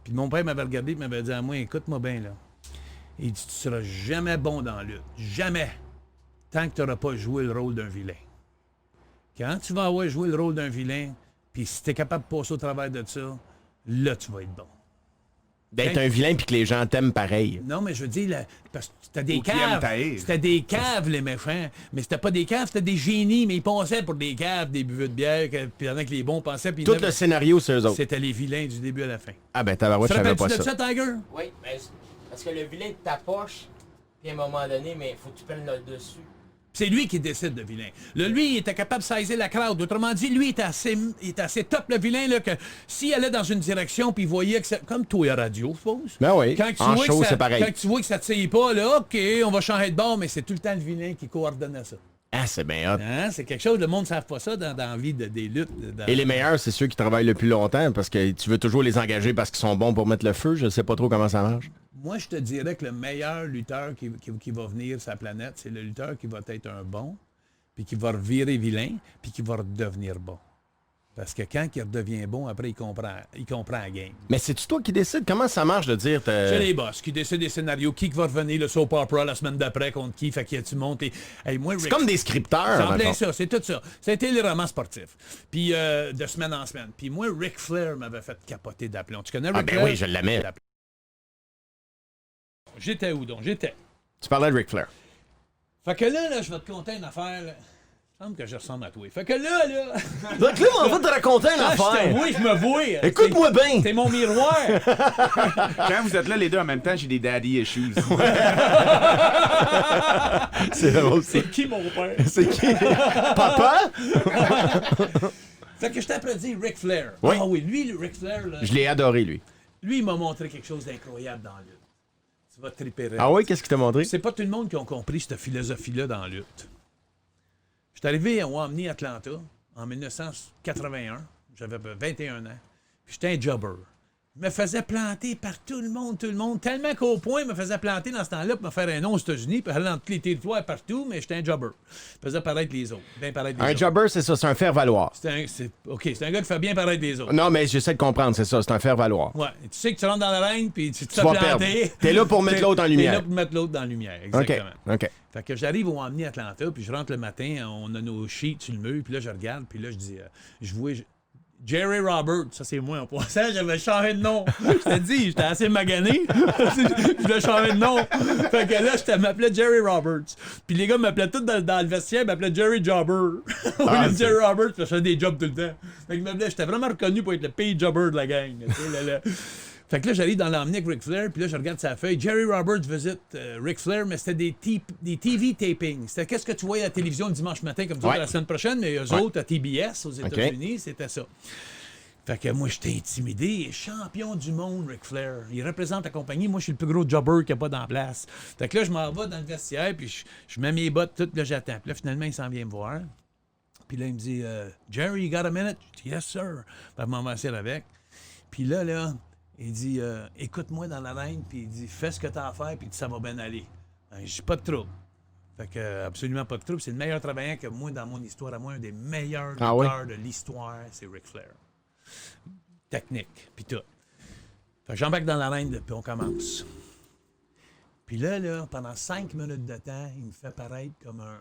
Puis mon père m'avait regardé et m'avait dit à moi, écoute-moi bien, là. Il dit, tu seras jamais bon dans la lutte. Jamais. Tant que tu n'auras pas joué le rôle d'un vilain. Quand tu vas avoir joué le rôle d'un vilain, puis si tu es capable de passer au travers de ça, là, tu vas être bon. D'être un vilain puis que les gens t'aiment pareil. Non, mais je veux dire, parce que c'était des Ou qui aiment caves. tailler. C'était des caves, les méchants. Mais c'était pas des caves, c'était des génies, mais ils passaient pour des caves, des buveux de bière, puis pendant que les bons passaient. Puis Tout le scénario, c'est eux autres. c'était les vilains du début à la fin. Ah ben, tabarouette, Tu je te savais pas rappelles-tu de ça. ça, Tiger? Oui, mais parce que le vilain de ta poche, puis à un moment donné, mais faut que tu prennes le dessus. C'est lui qui décide de vilain. Là, lui, il était capable de saisir la crowd. Autrement dit, lui, il était assez top, le vilain, là, que s'il allait dans une direction, puis il voyait que ça... Comme toi à radio, je suppose. Ben oui, Quand tu en vois show, que ça, c'est pareil. Quand tu vois que ça ne tire pas, là, OK, on va changer de bord, mais c'est tout le temps le vilain qui coordonnait ça. Ah, c'est bien hot. Hein? C'est quelque chose, le monde ne savent pas ça dans la vie des luttes. Et les meilleurs, c'est ceux qui travaillent le plus longtemps parce que tu veux toujours les engager parce qu'ils sont bons pour mettre le feu. Je sais pas trop comment ça marche. Moi, je te dirais que le meilleur lutteur qui va venir sur la planète, c'est le lutteur qui va être un bon, puis qui va revirer vilain, puis qui va redevenir bon. Parce que quand il redevient bon, après, il comprend la game. Mais c'est-tu toi qui décides? Comment ça marche de dire... C'est les boss qui décident des scénarios. Qui va revenir le soap opera la semaine d'après contre qui? Fait que tu montes et... Hey, moi, C'est Ric- comme des scripteurs. C'est en dans le plein fond. ça, c'est tout ça. C'était les romans sportifs. Puis de semaine en semaine. Puis moi, Ric Flair m'avait fait capoter d'aplomb. Tu connais Ric Ah ben Flair? oui, je l'aimais. J'étais où donc? J'étais. Tu parlais de Ric Flair. Fait que là, je vais te conter une affaire. Là. Il me semble que je ressemble à toi. Fait que là... Donc là, on va te raconter une Ah, affaire. oui, je me vois. Écoute-moi bien. C'est mon miroir. Quand vous êtes là les deux en même temps, j'ai des daddy issues. C'est drôle, ça. C'est qui mon père? C'est qui? Papa? Fait que je t'applaudis Ric Flair. Oui. Ah oui, lui, le Ric Flair, là, Je l'ai adoré, lui. lui, il m'a montré quelque chose d'incroyable dans la lutte. Tu vas te triper. Ah oui, qu'est-ce qu'il t'a montré? C'est pas tout le monde qui a compris cette philosophie-là dans la lutte. Je suis arrivé à Omni Atlanta en 1981. J'avais 21 ans. Puis j'étais un jobber. Je me faisais planter par tout le monde. Tellement qu'au point, il me faisait planter dans ce temps-là pour me faire un nom aux États-Unis, puis aller dans tous les territoires partout, mais j'étais un jobber. Je faisais paraître les autres. Bien paraître les Un autres. jobber, c'est ça, c'est un faire-valoir. OK, c'est un gars qui fait bien paraître les autres. Non, mais j'essaie de comprendre, c'est ça, c'est un faire-valoir. Ouais. Et tu sais que tu rentres dans l'arène, puis tu te fais vas planter. perdre. T'es là pour mettre l'autre en lumière. T'es là pour mettre l'autre dans la lumière, OK, exactement. OK. Fait que j'arrive au Omni Atlanta, puis je rentre le matin, on a nos sheets sur le mur, puis là, je regarde, puis là, je dis, je vois Jerry Roberts, ça c'est moi en passant, j'avais changé de nom. Je t'ai dit, j'étais assez magané, je voulais changer de nom. Fait que là, je m'appelais Jerry Roberts. Puis les gars m'appelaient tous dans le vestiaire, m'appelaient Jerry Jobber. Au lieu de Jerry Roberts, je faisais des jobs tout le temps. Fait que j'étais vraiment reconnu pour être le pire jobber de la gang. Fait que là, j'arrive dans l'emmener avec Ric Flair, puis là, je regarde sa feuille. Jerry Roberts visite Ric Flair, mais c'était des TV tapings. C'était qu'est-ce que tu voyais à la télévision le dimanche matin, comme tu dis, la semaine prochaine, mais eux autres, à TBS, aux États-Unis, c'était ça. Fait que moi, j'étais intimidé. Champion du monde, Ric Flair. Il représente la compagnie. Moi, je suis le plus gros jobber qu'il n'y a pas dans la place. Fait que là, je m'en vais dans le vestiaire, puis je mets mes bottes, tout, là, j'attends. Puis là, finalement, il s'en vient me voir. Puis là, il me dit, Jerry, you got a minute? Je dis, yes, sir. Fait que je m'en vais asseoir avec. Puis là, il dit, écoute-moi dans l'arène, puis il dit, fais ce que t'as à faire, puis ça va bien aller. Je dis, pas de trouble. Fait que, absolument pas de trouble. C'est le meilleur travaillant que moi, dans mon histoire, à moi, un des meilleurs lutteurs de l'histoire, c'est Ric Flair. Technique, puis tout. Fait que j'embarque dans l'arène, puis on commence. Puis là, pendant 5 minutes de temps, il me fait paraître comme un...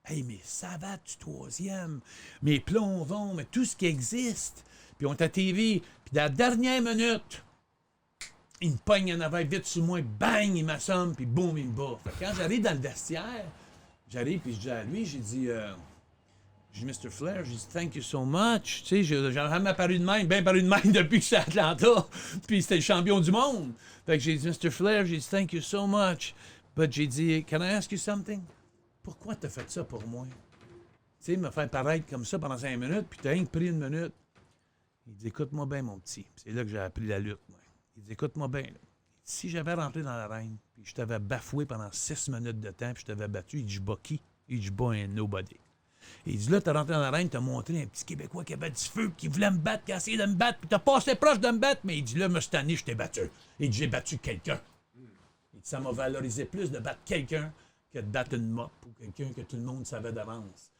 Hey, mais ça va du troisième, mes plombs vont, mais tout ce qui existe. Puis on est à TV, puis dans la dernière minute, il me pogne en avant vite sur moi, bang, il m'assomme, puis boum, il me bat. Fait que quand j'arrive dans le vestiaire, j'arrive, puis je dis à lui, j'ai dit, Mr. Flair, j'ai dit, thank you so much. Tu sais, j'ai jamais paru de même, bien paru de même depuis que je suis à Atlanta, puis c'était le champion du monde. Fait que j'ai dit, Mr. Flair, j'ai dit, thank you so much. But j'ai dit, can I ask you something? Pourquoi t'as fait ça pour moi? Tu sais, me faire paraître comme ça pendant 5 minutes, puis t'as rien que pris 1 minute. Il dit, écoute-moi bien, mon petit. C'est là que j'ai appris la lutte, moi. Il dit, écoute-moi bien. Là. Si j'avais rentré dans l'arène, puis je t'avais bafoué pendant 6 minutes de temps, puis je t'avais battu, il dit, je bats qui? Il dit, je bats un nobody. Et il dit, là, t'as rentré dans l'arène, t'as montré un petit Québécois qui avait du feu, qui voulait me battre, qui a essayé de me battre, puis t'as passé proche de me battre, mais il dit, là, moi, cette année, je t'ai battu. Il dit, j'ai battu quelqu'un. Il dit, ça m'a valorisé plus de battre quelqu'un que de battre une mop ou quelqu'un que tout le monde savait d'avance.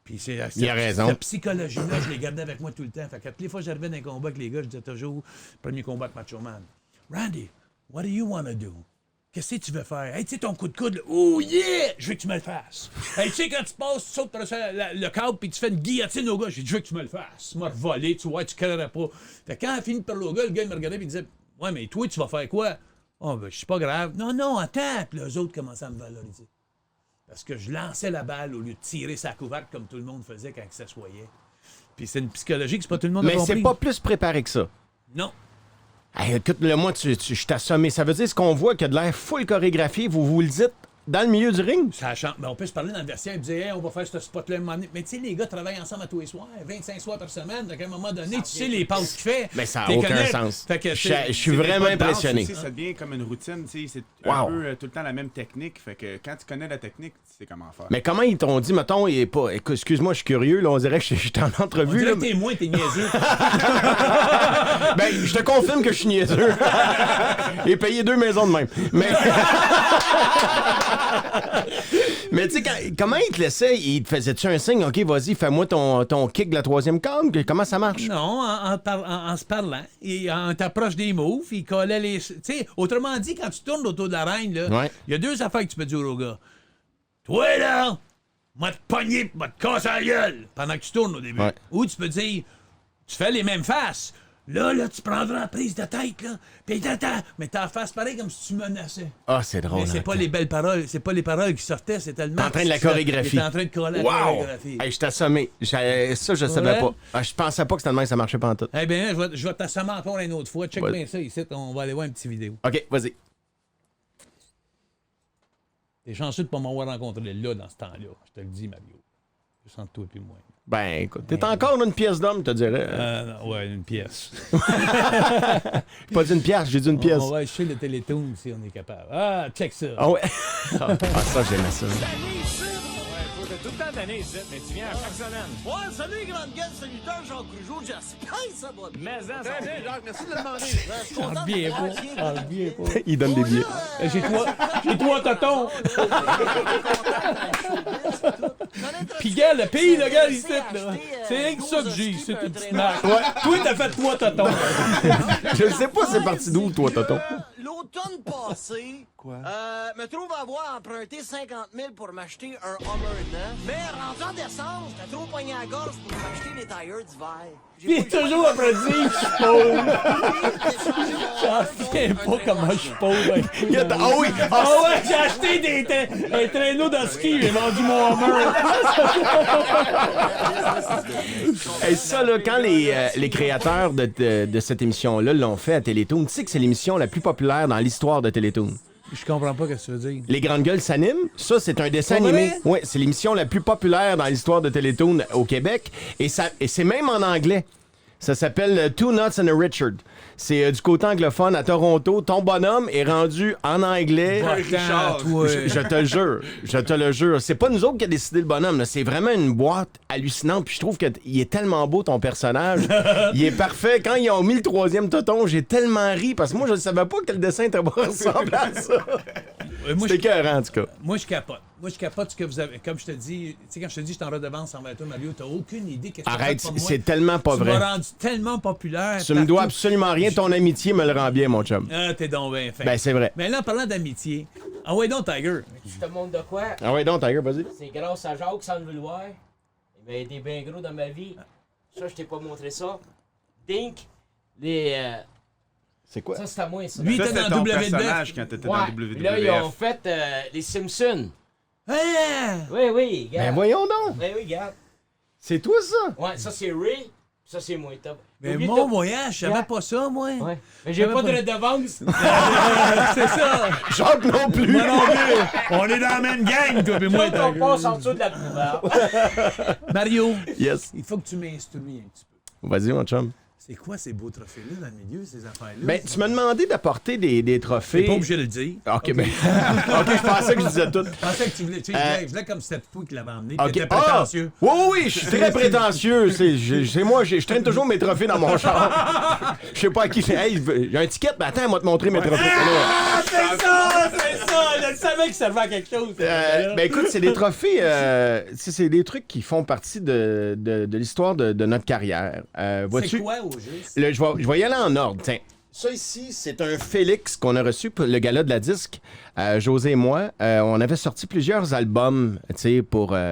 Puis il a raison. Cette psychologie-là, je l'ai gardée avec moi tout le temps. Fait que toutes les fois que j'arrivais dans un combat avec les gars, je disais toujours, premier combat avec Macho Man, Randy, what do you want to do? Qu'est-ce que tu veux faire? Hey, tu sais, ton coup de coude, là, oh yeah! Je veux que tu me le fasses. Hey, tu sais, quand tu passes, tu sautes par le câble, puis tu fais une guillotine au gars, j'ai dit, je veux que tu me le fasses. Tu m'as volé, tu vois, tu ne créerais pas. Fait que quand elle finit par le gars, le gars, il me regardait, puis il disait, ouais, mais toi, tu vas faire quoi? Oh, ben, je suis pas grave. Non, attends. Puis les autres commençaient à me valoriser. Parce que je lançais la balle au lieu de tirer sa couvercle comme tout le monde faisait quand il s'assoyait. Puis c'est une psychologie que c'est pas tout le monde a compris. Mais c'est pas plus préparé que ça. Non. Hey, écoute, moi, je t'ai assommé. Ça veut dire ce qu'on voit qu'il y a de l'air full chorégraphié. Vous le dites dans le milieu du ring? Ça change. Ben, on peut se parler dans le vestiaire et dire, hey, on va faire ce spot-là un moment donné. Mais tu sais, les gars travaillent ensemble à tous les soirs, 25 soirs par semaine. Donc à un moment donné, tu sais les passes qu'il fait. Mais ça n'a aucun sens. Fait que, je suis vraiment impressionné. Aussi, ça devient comme une routine, tu sais, c'est Wow. un peu tout le temps la même technique. Fait que quand tu connais la technique, tu sais comment faire. Mais comment ils t'ont dit, mettons, il est pas. Écoute, excuse-moi, je suis curieux, là, on dirait que je suis en on entrevue. dirait Là, que t'es moins, t'es niaiseux. ben, je te confirme que je suis niaiseux. Il est payé 2 maisons de même. Mais tu sais, comment il te laissait? Il te faisait-tu un signe? OK, vas-y, fais-moi ton kick de la 3e corde. Comment ça marche? Non, en se parlant. Et en t'approche des moves, il collait les... Tu sais, autrement dit, quand tu tournes autour de l'arène, là, Ouais. il y a 2 affaires que tu peux dire au gars. Toi, là, m'a te pogné pis m'a te casser la gueule pendant que tu tournes au début. Ouais. Ou tu peux dire, tu fais les mêmes faces. Là, tu prendras la prise de tête, là. Puis t'attends. Mais t'en fasses pareil comme si tu menaçais. Ah, c'est drôle. Mais c'est hein. pas les belles paroles. C'est pas les paroles qui sortaient, c'est tellement... T'es en train de la chorégraphie. T'es en train de coller la Wow! chorégraphie. Hey, je t'ai assommé. Ça, je savais Ouais? pas. Ah, je pensais pas que c'était de même que ça marchait pas en tout. Eh bien, je vais t'assommer encore une autre fois. Check Ouais. bien ça ici. On va aller voir une petite vidéo. OK, vas-y. T'es chanceux de pas m'avoir rencontré là, dans ce temps-là. Je te le dis, Mario. Je sens toi et puis moi. Ben, écoute, t'es encore une pièce d'homme, je te dirais. Non, ouais, une pièce. Pas dit une pièce, j'ai dit une pièce. On va acheter le Télétoon si on est capable. Ah, check ça. Ah ouais? Ah, ça, j'aimais ça. Tout le temps d'année ici, mais tu viens à chaque semaine. Ouais, salut, grande gueule, saluteur, Jean Rougeau, j'espère que ça va bien. Mais ça, ça Jacques, merci de le demander. Je suis J'en content de reviens te pas. voir. J'en reviens pas. Il donne des billets. J'ai trois totons. Pis gars, le pays, le gars, ici, là. C'est rien que ça que j'ai, c'est une petite marque. Toi, t'as fait 3 totons. Je sais pas c'est parti d'où, toi, Toto. L'automne passé, me trouve avoir emprunté 50 000 pour m'acheter un Hummer neuf. Mais rendu en décembre, j'étais trop poigné à la gorge pour m'acheter des tailleurs d'hiver. Pis il est toujours après dit, je suis pauvre. J'en reviens pas comment je suis pauvre avec toi. Ah oui! Ah ouais, j'ai acheté un traîneau de ski, j'ai vendu mon Hummer. Hey, ça, là, quand les créateurs de cette émission-là l'ont fait à Télétoon, tu sais que c'est l'émission la plus populaire dans l'histoire de Télétoon. Je comprends pas ce que tu veux dire. Les Grandes Gueules s'animent. Ça, c'est un dessin Pour animé. vrai? Oui, c'est l'émission la plus populaire dans l'histoire de Télétoon au Québec. Et c'est même en anglais. Ça s'appelle Two Nuts and a Richard. C'est du côté anglophone à Toronto. Ton bonhomme est rendu en anglais. Richard, toi. Je te le jure. Je te le jure. C'est pas nous autres qui a décidé le bonhomme. Là. C'est vraiment une boîte hallucinante. Puis je trouve qu'il est tellement beau, ton personnage. Il est parfait. Quand ils ont mis le 3e toton, j'ai tellement ri. Parce que moi, je ne savais pas que le dessin était pas ressembler à ça. Moi, C'était écœurant, en tout cas. Moi, je capote. Moi, je capote ce que vous avez. Comme je te dis, tu sais, quand je te dis, je suis en redevance envers toi, Mario, t'as aucune idée qu'est-ce que Arrête, tu as fait pour moi. c'est tellement pas Tu vrai. m'as rendu tellement populaire. Tu me dois partout. absolument rien. Ton amitié me le rend bien, mon chum. Ah, t'es donc bien fait. Ben, c'est vrai. Mais là, en parlant d'amitié, ah ouais, donc, Tiger. Je te montre de quoi? Ah ouais, donc, Tiger, vas-y. C'est grâce à Jacques, sans le vouloir. Il m'a aidé bien gros dans ma vie. Ça, je t'ai pas montré ça. Dink, C'est quoi? ça, c'est à moi, ça. Lui, Ça, t'es c'était dans ton WWF. personnage quand t'étais Ouais. dans Puis là, ils ont WWF. fait les Simpsons. Hein? Oui, oui, Ben regarde. voyons donc. Oui, oui, regarde. C'est toi, ça? Ouais, ça, c'est Ray. Ça, c'est moi, top. Mais Oublie mon tout. voyage, je savais pas ça, moi. Ouais. Mais j'ai pas de redevance. C'est ça. Jacques non plus. Moi non plus. On est dans la même gang, toi et moi, Toi, on Tiger. passe en dessous de la poubelle. Mario, Yes. il faut que tu m'instruis un petit peu. Vas-y, mon chum. C'est quoi ces beaux trophées-là dans le milieu, ces affaires-là? Ben, tu m'as demandé d'apporter des trophées. T'es pas obligé de le dire. OK, ben. OK, je pensais que je disais tout. Je pensais que tu voulais. Tu sais, je voulais comme c'était toi qui l'avais emmené. OK. T'étais prétentieux. Oui, oui, je suis très prétentieux. C'est moi, je traîne toujours mes trophées dans mon char. Je sais pas à qui. Hey, j'ai un ticket, mais attends, on va te montrer mes trophées. Ah, c'est ça! Je savais qu'il servait à quelque chose. Ben écoute, c'est des trophées, c'est des trucs qui font partie de l'histoire de notre carrière. c'est Vois-tu? quoi au juste? Je vais y aller en ordre. Tiens. Ça ici, c'est un Félix qu'on a reçu pour le gala de la disque. José et moi, on avait sorti plusieurs albums, tu sais,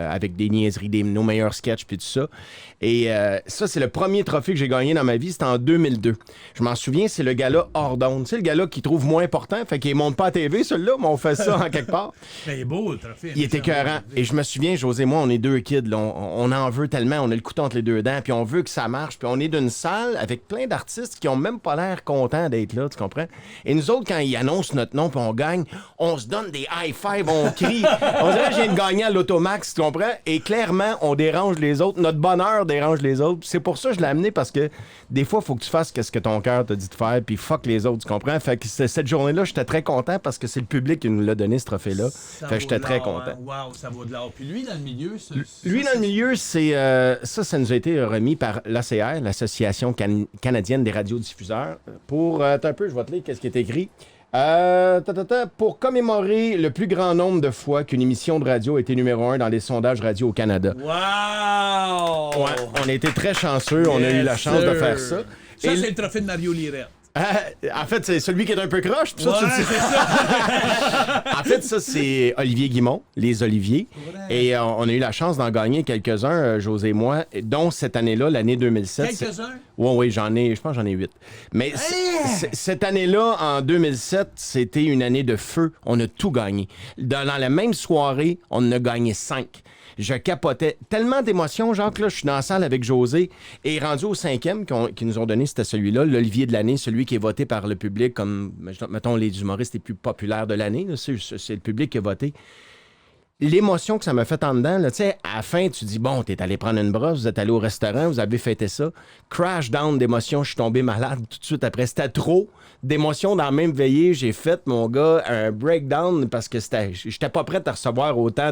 avec des niaiseries, nos meilleurs sketchs puis tout ça. Et ça, c'est le premier trophée que j'ai gagné dans ma vie. C'était en 2002. Je m'en souviens, c'est le gala hors d'onde. Tu sais, le gala qu'il trouve moins important, fait qu'il monte pas à TV, celui-là, mais on fait ça en quelque part. Ben, il est beau, le trophée. Il était écœurant. Et je me souviens, José et moi, on est deux kids. Là. On en veut tellement. On a le couteau entre les deux dents. Puis on veut que ça marche. Puis on est d'une salle avec plein d'artistes qui ont même pas l'air contents d'être là. Tu comprends? Et nous autres, quand ils annoncent notre nom puis on gagne, on se donne des high-fives, on crie. On dirait que je viens de gagner à l'Automax. Tu comprends? Et clairement, on dérange les autres. Notre bonheur dérange les autres. C'est pour ça que je l'ai amené parce que des fois, il faut que tu fasses ce que ton cœur t'a dit de faire. Puis fuck les autres. Tu comprends? Fait que cette journée-là, j'étais très content parce que c'est le public qui nous l'a donné, ce trophée-là. Fait que j'étais très content. Wow, ça vaut de l'or. Puis lui, dans le milieu, Lui, dans le milieu, c'est ça nous a été remis par l'ACR, l'Association canadienne des radiodiffuseurs. Pour, attends un peu, je vais te lire qu'est-ce qui est écrit. Pour commémorer le plus grand nombre de fois qu'une émission de radio a été numéro 1 dans les sondages radio au Canada. Wow! Ouais, on a été très chanceux, on a eu la chance de faire ça. Ça, Et c'est le trophée de Mario Lirette. En fait, c'est celui qui est un peu croche, puis ça, Ouais, tu le sais. c'est ça. En fait, ça, c'est Olivier Guimont, les Oliviers. Vrai. Et on a eu la chance d'en gagner quelques-uns, José et moi, dont cette année-là, l'année 2007. Quelques-uns? Oui, je pense que j'en ai 8. Mais cette année-là, en 2007, c'était une année de feu. On a tout gagné. Dans la même soirée, on en a gagné 5. Je capotais. Tellement d'émotions, Jacques, là, je suis dans la salle avec José et rendu au 5e qu'ils nous ont donné, c'était celui-là, l'Olivier de l'année, celui qui est voté par le public comme, mettons, les humoristes les plus populaires de l'année. Là, c'est le public qui a voté. L'émotion que ça m'a fait en dedans, là, tu sais, à la fin, tu dis, bon, t'es allé prendre une brosse, vous êtes allé au restaurant, vous avez fêté ça. Crash down d'émotion, je suis tombé malade tout de suite après. C'était trop d'émotions dans la même veillée. J'ai fait, mon gars, un breakdown parce que j'étais pas prêt à recevoir autant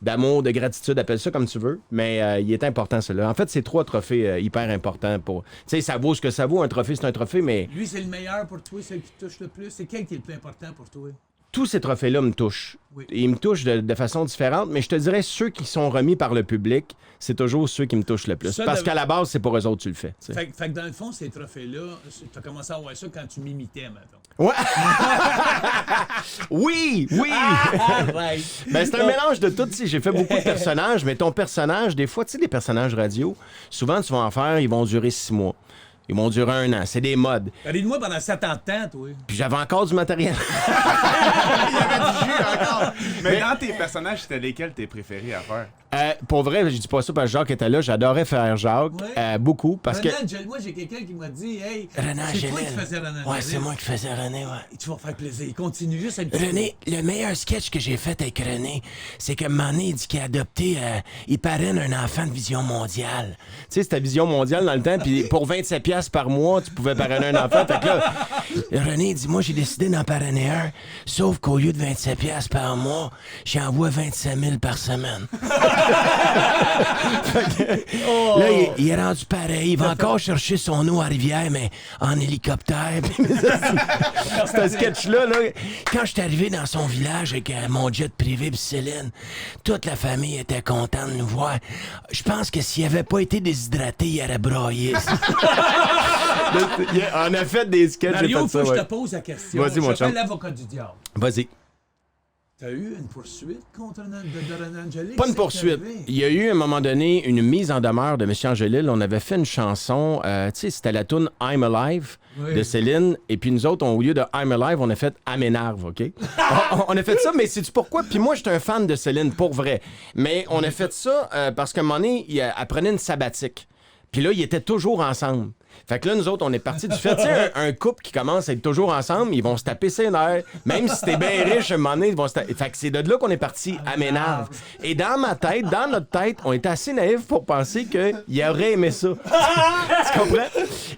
d'amour, de gratitude, appelle ça comme tu veux. Mais il est important, cela. En fait, c'est 3 trophées hyper importants pour... Tu sais, ça vaut ce que ça vaut. Un trophée, c'est un trophée, mais... Lui, c'est le meilleur pour toi, celui qui te touche le plus. C'est quel qui est le plus important pour toi? Tous ces trophées-là me touchent. Oui. Ils me touchent de façon différente, mais je te dirais, ceux qui sont remis par le public, c'est toujours ceux qui me touchent le plus. Ça, Parce qu'à la base, c'est pour eux autres que tu le fais. Tu sais. Fait que dans le fond, ces trophées-là, tu as commencé à avoir ça quand tu m'imitais, mettons. Ouais! oui! Right. Ben, c'est un mélange de tout. Tu sais, j'ai fait beaucoup de personnages, mais ton personnage, des fois, tu sais, les personnages radio, souvent, tu vas en faire, ils vont durer 6 mois. Ils vont durer 1 an. C'est des modes. Ris-moi pendant 7 ans de temps, toi. Puis j'avais encore du matériel. Il y avait du jus encore. Mais dans tes personnages, c'était lesquels tes préférés à faire? Pour vrai, je dis pas ça parce que Jacques était là. J'adorais faire Jacques. Ouais. Beaucoup. Parce que. Moi, j'ai quelqu'un qui m'a dit, hey, René c'est toi Angélil. qui faisais René Ouais, Angélil. c'est moi qui faisais René, ouais. Tu vas faire plaisir. Continue juste un petit René, le meilleur sketch que j'ai fait avec René, c'est que un moment donné, il dit qu'il a adopté, il parraine un enfant de Vision mondiale. Tu sais, c'était Vision mondiale dans le temps, puis pour 27$ par mois, tu pouvais parrainer un enfant. Fait que là, René dit, moi, j'ai décidé d'en parrainer un, sauf qu'au lieu de 27$ par mois, j'envoie 25 000 par semaine. Là, il est rendu pareil. Il va encore chercher son eau à Rivière, mais en hélicoptère. c'est un sketch-là, là. Quand je suis arrivé dans son village avec mon jet privé pis Céline, toute la famille était contente de nous voir. Je pense que s'il avait pas été déshydraté, il aurait broyé. On a fait des sketchs, j'ai Mario, fait ça, faut que je ouais. te pose la question. Vas-y, mon Je fais chum. l'avocat du diable. Vas-y. T'as eu une poursuite contre de René Angélil? Pas une C'est poursuite. arrivé. Il y a eu, à un moment donné, une mise en demeure de M. Angélil. On avait fait une chanson, tu sais, c'était la tune I'm Alive Oui. de Céline. Et puis nous autres, au lieu de I'm Alive, on a fait Aménarve, OK? on a fait ça, mais sais-tu pourquoi? Puis moi, j'étais un fan de Céline, pour vrai. Mais on a fait ça parce qu'à un moment donné, elle prenait une sabbatique. Puis là, ils étaient toujours ensemble. Fait que là, nous autres, on est partis du fait, tu sais, un couple qui commence à être toujours ensemble, ils vont se taper ses nerfs. Même si t'es bien riche, à un moment donné, ils vont se taper. Fait que c'est de là qu'on est parti à Ménard. Et dans ma tête, dans notre tête, on était assez naïfs pour penser qu'il aurait aimé ça. Tu comprends?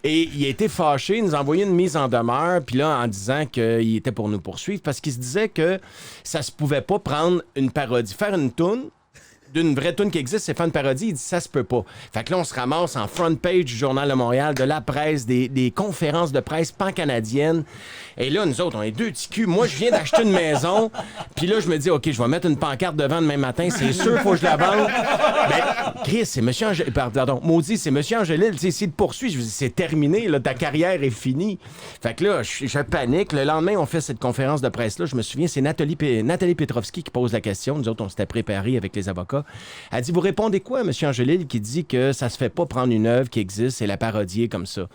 Et il a été fâché, il nous a envoyé une mise en demeure, puis là, en disant qu'il était pour nous poursuivre, parce qu'il se disait que ça se pouvait pas prendre une parodie. Faire une toune d'une vraie toune qui existe, c'est faire une parodie, il dit ça se peut pas. Fait que là, on se ramasse en front page du Journal de Montréal, de la presse, des conférences de presse pan-canadiennes. Et là, nous autres, on est 2 petits culs. Moi, je viens d'acheter une maison, puis là, je me dis, OK, je vais mettre une pancarte devant demain matin, c'est sûr, faut que je la vende. Ben, Chris, c'est Monsieur Angélil, pardon, maudit, c'est Monsieur Angélil, tu sais, s'il te poursuit, je vous dis, c'est terminé, là, ta carrière est finie. Fait que là, je panique. Le lendemain, on fait cette conférence de presse-là, je me souviens, c'est Nathalie Petrovski qui pose la question. Nous autres, on s'était préparés avec les avocats. Elle dit, vous répondez quoi à M. Angélil qui dit que ça se fait pas prendre une œuvre qui existe et la parodier comme ça?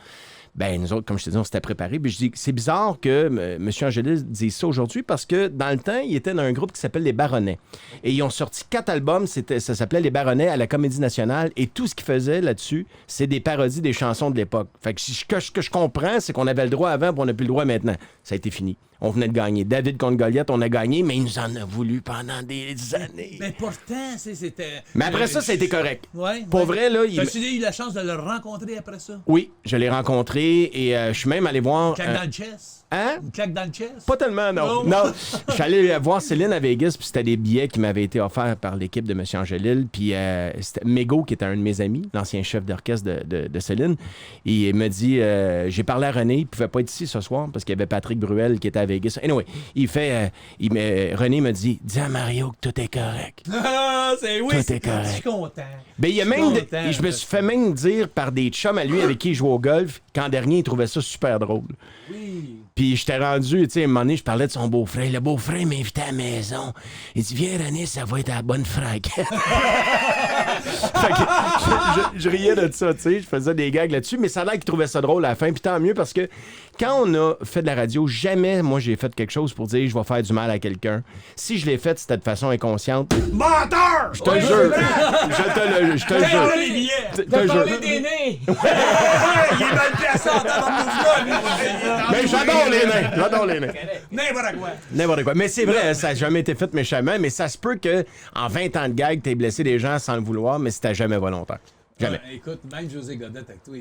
Ben, nous autres, comme je te dis, on s'était préparés. Puis je dis, c'est bizarre que M. Angélil dise ça aujourd'hui parce que dans le temps, il était dans un groupe qui s'appelle Les Baronnets. Et ils ont sorti 4 albums, ça s'appelait Les Baronnets à la Comédie Nationale. Et tout ce qu'ils faisaient là-dessus, c'est des parodies des chansons de l'époque. Fait que ce que je comprends, c'est qu'on avait le droit avant, puis on n'a plus le droit maintenant. Ça a été fini. On venait de gagner. David contre Goliath, on a gagné, mais il nous en a voulu pendant des années. Mais pourtant, c'était... Mais après ça a été correct. Ouais, Pour vrai, là... T'as-tu eu la chance de le rencontrer après ça? Oui, je l'ai rencontré et je suis même allé voir... Une claque dans le chest? Hein? Une claque dans le chest? Pas tellement, non. Oh. Non, je suis allé voir Céline à Vegas, puis c'était des billets qui m'avaient été offerts par l'équipe de M. Angélil. Puis c'était Mégo, qui était un de mes amis, l'ancien chef d'orchestre de Céline. Et il me dit, j'ai parlé à René, il pouvait pas être ici ce soir parce qu'il y avait Patrick Bruel qui était à Vegas. Anyway, René me dit, dis à Mario que tout est correct. Ah, c'est oui, Tout est correct. je suis content. Ben, il y a Je suis même content, je me suis fait même dire par des chums à lui avec qui il jouait au golf qu'en dernier, il trouvait ça super drôle. Oui. Puis j'étais rendu, tu sais, à un moment donné, je parlais de son beau-frère. Le beau-frère m'invitait à la maison. Il dit, viens, René, ça va être à la bonne franquette. Fait que je riais de ça, tu sais, je faisais des gags là-dessus, mais ça a l'air qu'il trouvait ça drôle à la fin, puis tant mieux, parce que quand on a fait de la radio, jamais, moi, j'ai fait quelque chose pour dire, je vais faire du mal à quelqu'un. Si je l'ai fait, c'était de façon inconsciente. Menteur! Je te le jure. Je te le jure. les billets! T'as parlé des nez! Il est mal placé en tabarnak, Mais j'adore les nains. J'adore les nains. N'importe quoi. N'importe quoi. Mais c'est vrai, ça n'a jamais été fait méchamment, mais ça se peut que en 20 ans de gag, t'aies blessé des gens sans le vouloir, mais c'était jamais volontaire. Jamais. Écoute, même José Godette avec toi.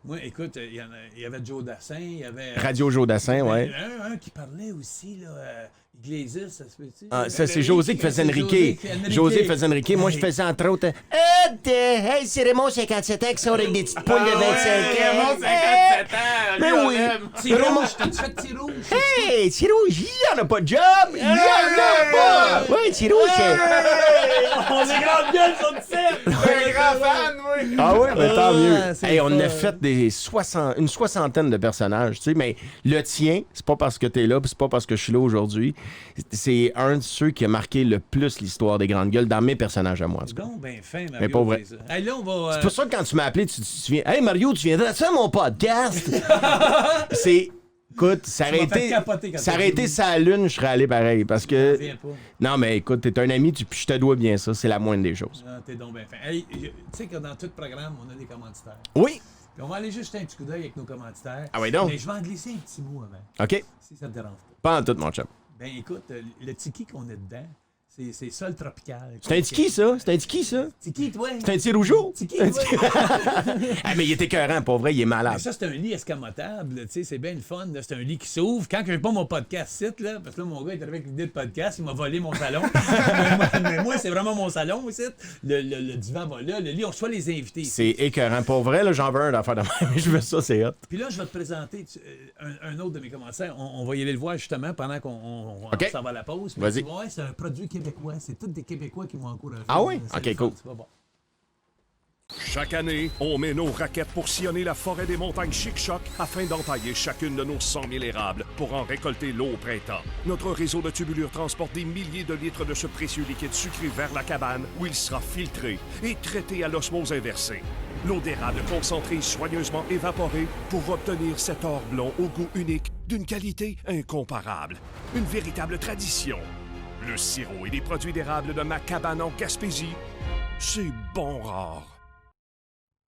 Moi, écoute, il y avait Joe Dassin, il y avait... Radio Joe Dassin, ouais. Un qui parlait aussi, là, Iglesias, ça se peut-tu? Ah, ça, c'est José qui faisait Enrique. José faisait Enrique. Moi, je faisais entre autres... Hey, c'est Raymond 57 ans qui sort avec des petites poules de 25 ans. Raymond 57 ans. Mais oui. Tirouge, t'as-tu fait Tirouge? Hey, Tirouge, il en a pas de job. Il en a pas. Ouais, Tirouge, On est grande gueule, sur le set! Un grand fan, oui. Ah oui, mais tant mieux. c'est Hey, on fun. a fait une soixantaine de personnages, tu sais, mais le tien, c'est pas parce que t'es là, puis c'est pas parce que je suis là aujourd'hui. C'est un de ceux qui a marqué le plus l'histoire des grandes gueules dans mes personnages à moi, en tout cas. Bon, ben fin, Mario. Mais pas vrai. c'est ça. Hey, là, on va... C'est pour ça que quand tu m'as appelé, tu viens. Hey Mario, tu viendrais-tu à mon podcast? C'est. Écoute, ça aurait m'as fait été. capoter quand Ça t'as aurait été dit. sa lune, je serais allé pareil. Parce que. Viens pas. Non, mais écoute, t'es un ami, puis je te dois bien ça. C'est la moindre des choses. Ah, t'es donc bien fin. Hey, tu sais que dans tout programme, on a des commanditaires. Oui. Puis on va aller juste jeter un petit coup d'œil avec nos commanditaires. Ah oui, donc. Mais je vais en glisser un petit mot avant, OK. si ça te dérange pas. Pas en tout, mon chum. Ben écoute, le tiki qu'on a dedans, c'est Sol Tropical. C'est un tiki, ça? C'est un tiki, ça? Tiki, toi? C'est un petit rougeau? Tiki, Un toi? Ah, mais il est écœurant, pour vrai, il est Mais malade. ça, c'est un lit escamotable, tu sais, c'est bien le fun. là. C'est un lit qui s'ouvre. Quand j'ai pas mon podcast site, là, parce que là, mon gars est arrivé avec l'idée de podcast, il m'a volé mon salon. mais moi, c'est vraiment mon salon ici. Le divan va là, le lit, on reçoit les invités. C'est écœurant. Pour vrai, là, j'en veux un d'affaire de même. Je veux ça, c'est hot. Puis là, je vais te présenter un autre de mes commentaires. On va y aller le voir justement pendant qu'on OK. s'en va à la pause. Puis Vas-y. tu vas voir, c'est un produit québécois. C'est tous des Québécois qui vont encourager. Ah oui? C'est OK, le fun, cool. tu vas voir. Chaque année, on met nos raquettes pour sillonner la forêt des montagnes Chic-Choc afin d'entailler chacune de nos 100 000 érables pour en récolter l'eau au printemps. Notre réseau de tubulures transporte des milliers de litres de ce précieux liquide sucré vers la cabane où il sera filtré et traité à l'osmose inversée. L'eau d'érable concentrée soigneusement évaporée pour obtenir cet or blond au goût unique d'une qualité incomparable. Une véritable tradition. Le sirop et les produits d'érable de ma cabane en Gaspésie, c'est bon rare.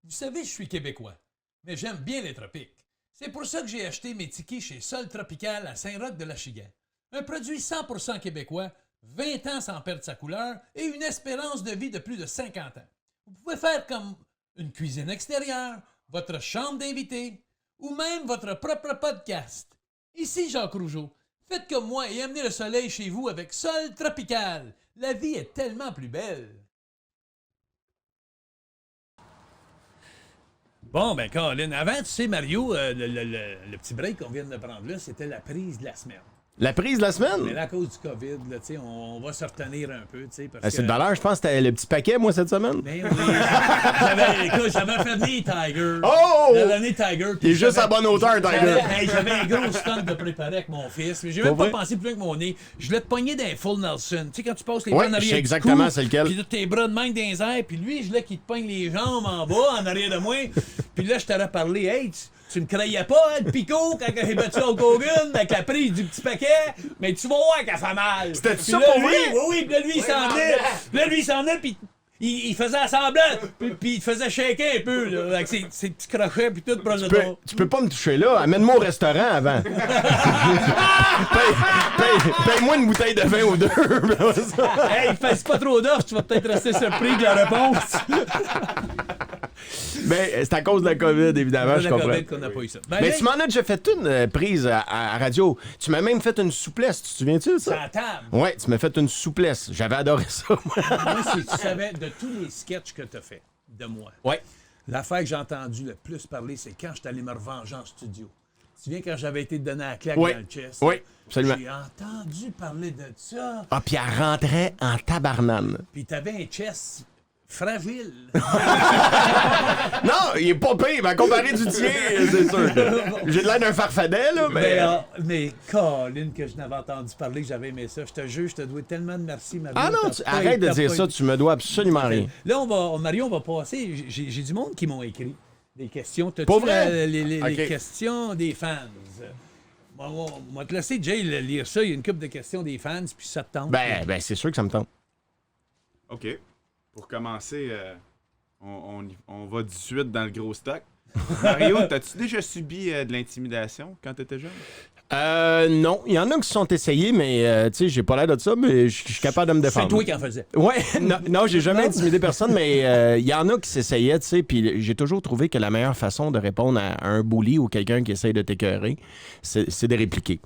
Vous savez, je suis québécois, mais j'aime bien les tropiques. C'est pour ça que j'ai acheté mes tikis chez Sol Tropical à Saint-Roch-de-l'Achigan. Un produit 100% québécois, 20 ans sans perdre sa couleur et une espérance de vie de plus de 50 ans. Vous pouvez faire comme une cuisine extérieure, votre chambre d'invité ou même votre propre podcast. Ici Jacques Rougeau. Faites comme moi et amenez le soleil chez vous avec Sol Tropical. La vie est tellement plus belle. Bon, ben, Colin, avant, tu sais, Mario, le petit break qu'on vient de prendre là, c'était la prise de la semaine. La prise de la semaine? Mais là, à cause du COVID, là, tu sais, on va se retenir un peu, tu sais, parce C'est de valeur, je pense que c'était le petit paquet, moi, cette semaine. Ben oui. J'avais fait venir Tiger. Oh! J'avais amené Tiger. Il est juste à bonne hauteur, Tiger. J'avais un gros stunt de préparer avec mon fils. Mais j'ai Pas même pas vrai? pensé plus loin que mon nez. Je voulais te pogner d'un full Nelson. Tu sais, quand tu passes les Ouais, bras en arrière je sais du exactement cou, c'est lequel. Puis là, tes bras de main dans les airs. Puis lui, je voulais qu'il te pogne les jambes en bas, en arrière de moi. Puis là, je t'aurais parlé. Hey, tu me croyais pas, hein, le picot, quand j'ai battu Hulk Hogan avec la prise du petit paquet, mais tu vas voir qu'elle fait mal. C'était Puis ça là, pour lui, vrai? Oui, oui, puis là, lui, il s'en venait. Là, lui, il s'en venait, puis il faisait semblant, puis il te faisait shaker un peu, là, avec ses petits crochets, puis tout, proche de toi. Tu peux pas me toucher là. Amène-moi au restaurant avant. Paye-moi une bouteille de vin ou deux. Hey, fais pas trop d'offres, tu vas peut-être rester surpris de la réponse. Ben, c'est à cause de la COVID, évidemment, je comprends. qu'on n'a pas eu ça. Ben, Mais là, tu m'en as déjà fait une prise à radio. Tu m'as même fait une souplesse, tu te souviens-tu de c'est ça? à table. Ouais, tu m'as fait une souplesse. J'avais adoré ça, moi. Moi, si tu savais, de tous les sketchs que tu as fait de moi, Ouais. l'affaire que j'ai entendu le plus parler, c'est quand je suis allé me revenger en studio. Tu te souviens quand j'avais été donné à la claque Oui. dans le chest? Oui, absolument. J'ai entendu parler de ça. Ah, puis elle rentrait en tabarnane. Puis t'avais un chest fragile. Non, il est pas pire, mais comparé du tien, c'est sûr. J'ai de l'air d'un farfadet, là, mais... Mais Colin, que je n'avais entendu parler, que j'avais aimé ça. Je te jure, je te dois tellement de merci, Mario. Ah non, arrête de dire ça, tu me dois absolument rien. Là, Mario, on va passer. J'ai du monde qui m'ont écrit des questions. T'as-tu Pas vrai? les questions des fans? On va te laisser, Jay, lire ça. Il y a une couple de questions des fans, puis ça te tente. Ben, c'est sûr que ça me tente. OK. Pour commencer, on va 18 dans le gros stock. Mario, t'as-tu déjà subi de l'intimidation quand t'étais jeune? Non. Il y en a qui se sont essayés, mais tu sais, j'ai pas l'air de ça, mais je suis capable de me défendre. C'est toi qui en faisais. Ouais, non, j'ai jamais intimidé personne, mais il y en a qui s'essayaient, tu sais, puis j'ai toujours trouvé que la meilleure façon de répondre à un bully ou quelqu'un qui essaye de t'écœurer, c'est de répliquer.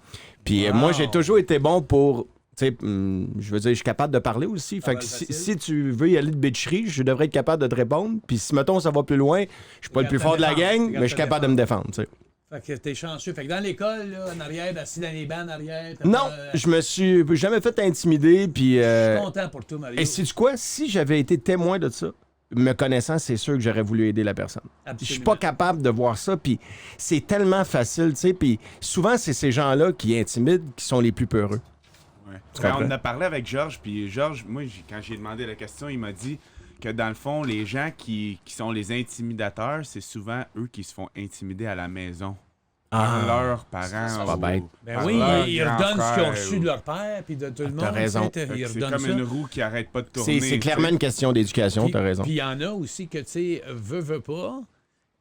Puis moi, j'ai toujours été bon pour... Tu sais, je veux dire, je suis capable de parler aussi. Fait que si tu veux y aller de bitcherie, je devrais être capable de te répondre. Puis si, mettons, ça va plus loin, je suis pas le plus fort de la gang, mais je suis capable de me défendre, tu sais. Fait que t'es chanceux. Fait que dans l'école, là, en arrière, assis dans les bancs en arrière... Non, je me suis jamais fait intimider, puis... Je suis content pour toi, Mario. Et sais-tu quoi? Si j'avais été témoin de ça, me connaissant, c'est sûr que j'aurais voulu aider la personne. Absolument. Je suis pas capable de voir ça, puis c'est tellement facile, tu sais, puis souvent, c'est ces gens-là qui intimident qui sont les plus peureux. Ouais. On en a parlé avec Georges, puis Georges, moi, quand j'ai demandé la question, il m'a dit que dans le fond, les gens qui sont les intimidateurs, c'est souvent eux qui se font intimider à la maison. Par leurs parents. C'est pas bête. Ben oui, ils redonnent ce qu'ils ont reçu de leur père, puis de tout le monde. T'as raison. C'est comme une roue qui arrête pas de tourner. C'est clairement une question d'éducation, t'as raison. Puis il y en a aussi que, tu sais, veut pas,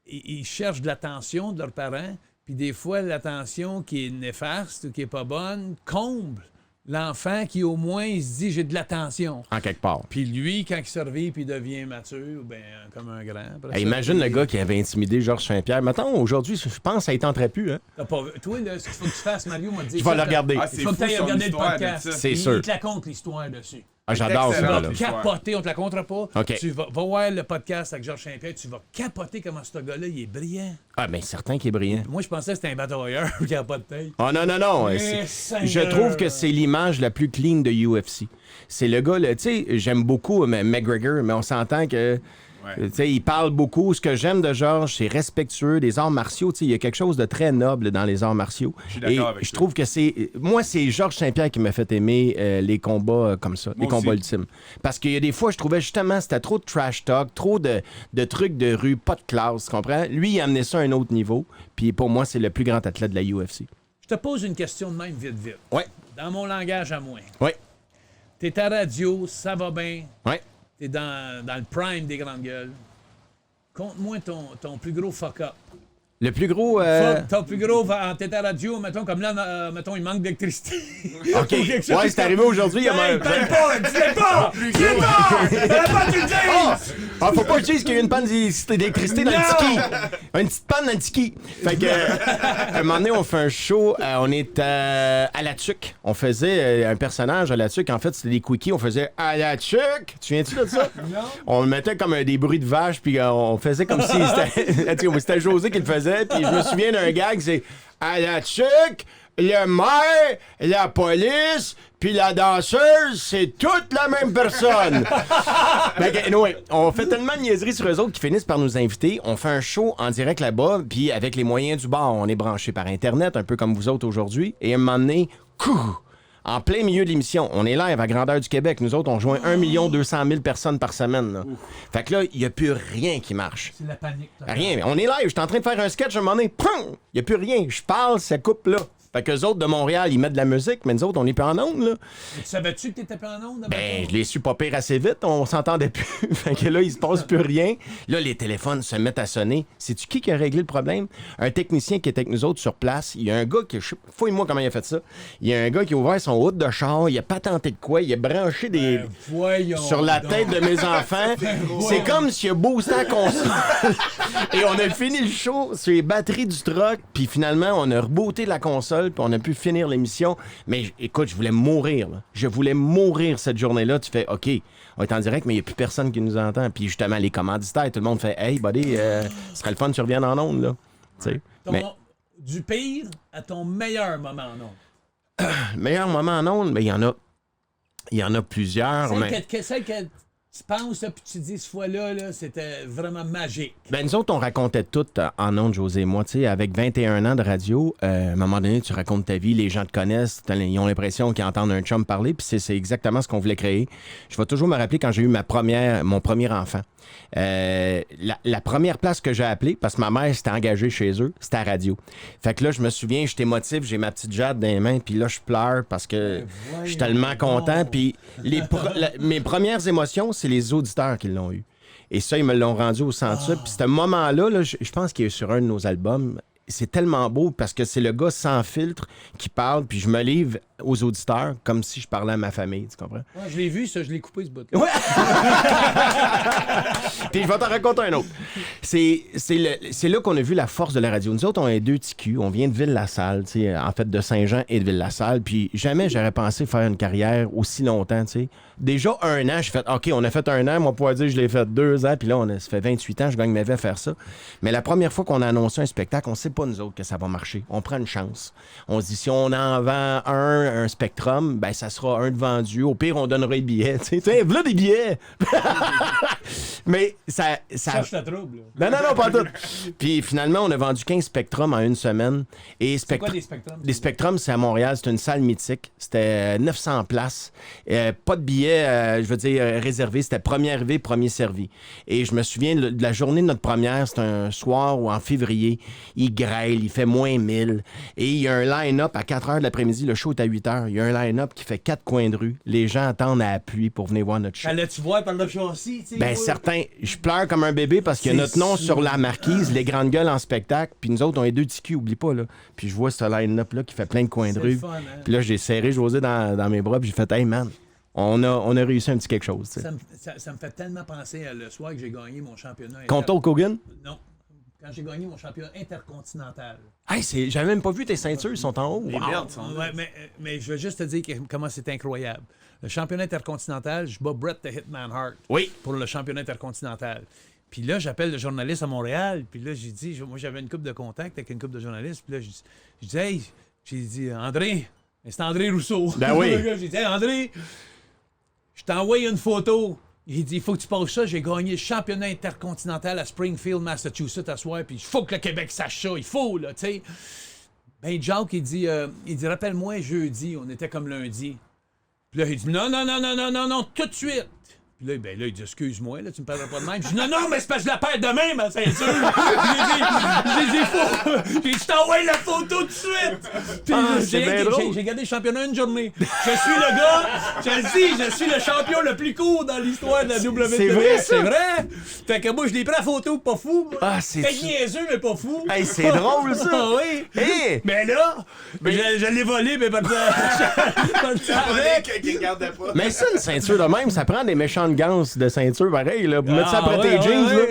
ils cherchent de l'attention de leurs parents, puis des fois, l'attention qui est néfaste ou qui est pas bonne comble l'enfant qui, au moins, il se dit « j'ai de l'attention ». En quelque part. Puis lui, quand il survit puis il devient mature, ben comme un grand. Imagine le gars qui avait intimidé Georges Saint-Pierre. Maintenant, aujourd'hui, je pense que ça y tenterait plus. Hein? Toi, là, ce qu'il faut que tu fasses, Mario m'a dit... Je vais le regarder. Il faut que tu ailles regarder le podcast. C'est sûr. Il te la conte, l'histoire dessus. Ah, j'adore ça. Tu vas là. capoter, on te la comptera pas. Okay. Tu vas voir le podcast avec Georges Saint-Pierre, tu vas capoter comment ce gars-là, il est brillant. Ah, bien, certain qu'il est brillant. Moi, je pensais que c'était un batailleur qui a pas de tête. Oh non. Je trouve que c'est l'image la plus clean de UFC. C'est le gars, tu sais, j'aime beaucoup McGregor, mais on s'entend que... Tu sais, il parle beaucoup. Ce que j'aime de Georges, c'est respectueux des arts martiaux. Tu sais, il y a quelque chose de très noble dans les arts martiaux. Je suis d'accord avec je trouve que c'est... Moi, c'est Georges Saint-Pierre qui m'a fait aimer les combats comme ça, les combats ultimes. Parce qu'il y a des fois, je trouvais justement, c'était trop de trash talk, trop de trucs de rue, pas de classe, tu comprends? Lui, il a amené ça à un autre niveau. Puis pour moi, c'est le plus grand athlète de la UFC. Je te pose une question de même, vite. Ouais. Dans mon langage à moi. Ouais. T'es à radio, ça va bien. Ouais. T'es dans le prime des grandes gueules. Conte-moi ton plus gros fuck-up. Le plus gros... Ton plus gros, t'es à radio, mettons, comme là, mettons, il manque d'électricité. OK. Ouais, c'est arrivé aujourd'hui. Parle pas, dis-le pas! Dis-le pas! Tu le dises! Ah, faut pas que je dise qu'il y a eu une panne d'électricité dans le tiki. Une petite panne dans le tiki. Fait que, à un moment donné, on fait un show, on est à la tuque. On faisait un personnage à la tuque. En fait, c'était des quickies. On faisait à la tuque. Tu viens-tu de ça? Non. On mettait comme des bruits de vache, puis on faisait comme si c'était José qui le faisait. Puis je me souviens d'un gag, c'est à la tuque, le maire, la police, puis la danseuse, c'est toute la même personne. Anyway, on fait tellement de niaiseries sur eux autres qui finissent par nous inviter. On fait un show en direct là-bas, puis avec les moyens du bord, on est branché par Internet, un peu comme vous autres aujourd'hui. Et à un moment donné, en plein milieu de l'émission, on est live à grandeur du Québec. Nous autres, on joint 1 200 000 personnes par semaine. Là. Fait que là, il n'y a plus rien qui marche. C'est la panique. Rien. On est live. Je suis en train de faire un sketch. À un moment donné, il n'y a plus rien. Je parle, ça coupe là. Fait qu'eux autres de Montréal, ils mettent de la musique, mais nous autres, on n'est plus en onde, là. Et tu savais-tu que t'étais plus en onde? Ben, je l'ai su pas pire assez vite, on s'entendait plus. Fait que là, il se passe plus rien. Là, les téléphones se mettent à sonner. Sais-tu qui a réglé le problème? Un technicien qui était avec nous autres sur place. Il y a un gars qui... Fouille-moi comment il a fait ça. Il y a un gars qui a ouvert son hood de char, il a patenté de quoi, il a branché des... sur la tête de mes enfants. C'est comme s'il a boosté la console. Et on a fini le show sur les batteries du truck, puis finalement, on a rebooté la console, puis on a pu finir l'émission. Mais écoute, je voulais mourir. Là. Je voulais mourir cette journée-là. Tu fais, OK, on est en direct, mais il n'y a plus personne qui nous entend. Puis justement, les commanditaires, tout le monde fait, hey, buddy, ce serait le fun que tu reviennes en onde, là. Mais... Du pire à ton meilleur moment en onde. Meilleur moment en onde, mais il y en a plusieurs. Celle que Tu penses, là, puis tu dis, cette fois-là, là, c'était vraiment magique. Ben, nous autres, on racontait tout en ondes, José et moi. Tu sais, avec 21 ans de radio, à un moment donné, tu racontes ta vie, les gens te connaissent, ils ont l'impression qu'ils entendent un chum parler, puis c'est exactement ce qu'on voulait créer. Je vais toujours me rappeler quand j'ai eu mon premier enfant. La première place que j'ai appelée, parce que ma mère s'était engagée chez eux, c'était à radio. Fait que là, je me souviens, j'étais émotif, j'ai ma petite Jade dans les mains, puis là, je pleure parce que je suis tellement content. Puis mes premières émotions, c'est les auditeurs qui l'ont eu. Et ça, ils me l'ont rendu au centre. Puis ce moment-là, là, je pense qu'il est sur un de nos albums. C'est tellement beau parce que c'est le gars sans filtre qui parle, puis je me livre aux auditeurs comme si je parlais à ma famille, tu comprends? Ouais, je l'ai vu, ça, je l'ai coupé, ce bout. Ouais! Puis je vais t'en raconter un autre. C'est là qu'on a vu la force de la radio. Nous autres, on est 2 TQ, on vient de Ville-la-Salle, tu sais, en fait de Saint-Jean et de Ville-la-Salle, puis jamais j'aurais pensé faire une carrière aussi longtemps, tu sais. Déjà 1 an, j'ai fait, OK, on a fait 1 an, moi, pour dire, je l'ai fait 2 ans, puis là, ça fait 28 ans, je gagne ma vie à faire ça. Mais la première fois qu'on a annoncé un spectacle, on sait pas, nous autres, que ça va marcher. On prend une chance. On se dit, si on en vend un Spectrum, ben ça sera un de vendu. Au pire, on donnera les billets. Tu sais, voilà des billets! Mais ça... Cherche la trouble, là. Non, pas tout. Puis finalement, on a vendu 15 Spectrum en 1 semaine. C'est quoi des Spectrums? Les Spectrums, c'est à Montréal. C'est une salle mythique. C'était 900 places. Pas de billets, je veux dire, réservés. C'était premier arrivé, premier servi. Et je me souviens de la journée de notre première. C'était un soir ou en février. Il grêle, il fait moins 1000. Et il y a un line-up à 4 h de l'après-midi. Le show est à 8 h. Il y a un line-up qui fait 4 coins de rue. Les gens attendent à appui pour venir voir notre show. Allais-tu voir par le châssis? Ben, certain. Je pleure comme un bébé parce qu'il y a notre nom sur la marquise, les grandes gueules en spectacle. Puis nous autres, on est 2 TQ, oublie pas, là. Puis je vois ce line-up-là qui fait plein de coins de rue. Fun, hein? Puis là, j'ai serré José dans mes bras, puis j'ai fait, hey man, on a réussi un petit quelque chose. Ça me fait tellement penser à le soir que j'ai gagné mon championnat. Contre Hulk Hogan? Non. Quand j'ai gagné mon championnat intercontinental. Hey, j'avais même pas vu tes ceintures, ils sont en haut. Les belts sont Ouais, mais je veux juste te dire comment c'est incroyable. Le championnat intercontinental, je bats Bret the Hitman Hart pour le championnat intercontinental. Puis là, j'appelle le journaliste à Montréal. Puis là, j'ai dit, moi, j'avais une couple de contacts avec une couple de journalistes. Puis là, je dis, hey, j'ai dit, André, c'est André Rousseau. Ben oui. J'ai dit, hey, André, je t'envoie une photo. Il dit, il faut que tu passes ça. J'ai gagné le championnat intercontinental à Springfield, Massachusetts, à soir. Puis il faut que le Québec sache ça. Il faut, là, tu sais. Ben, Jacques, il dit, rappelle-moi jeudi. On était comme lundi. Puis là, il dit, non, tout de suite. Puis là, il dit, excuse-moi, là, tu me parleras pas de même. Je dis, non, mais c'est parce que je la perds demain, ma ceinture. J'ai dit, faut. Puis je t'envoie la photo tout de suite. Puis j'ai gardé le championnat une journée. Je suis le gars, je le dis, je suis le champion le plus court dans l'histoire de la WWE. C'est vrai, ça? C'est vrai. Fait que moi, je l'ai pris la photo, pas fou. Moi. Ah, c'est niaiseux, mais pas fou. Hey, c'est drôle, ça. Ah oui. Hey. Mais là, je l'ai volé, mais pas de Mais ça, une ceinture de même, ça prend des méchantes ganses de ceinture, pareil, là, pour mettre ça après tes jeans, là.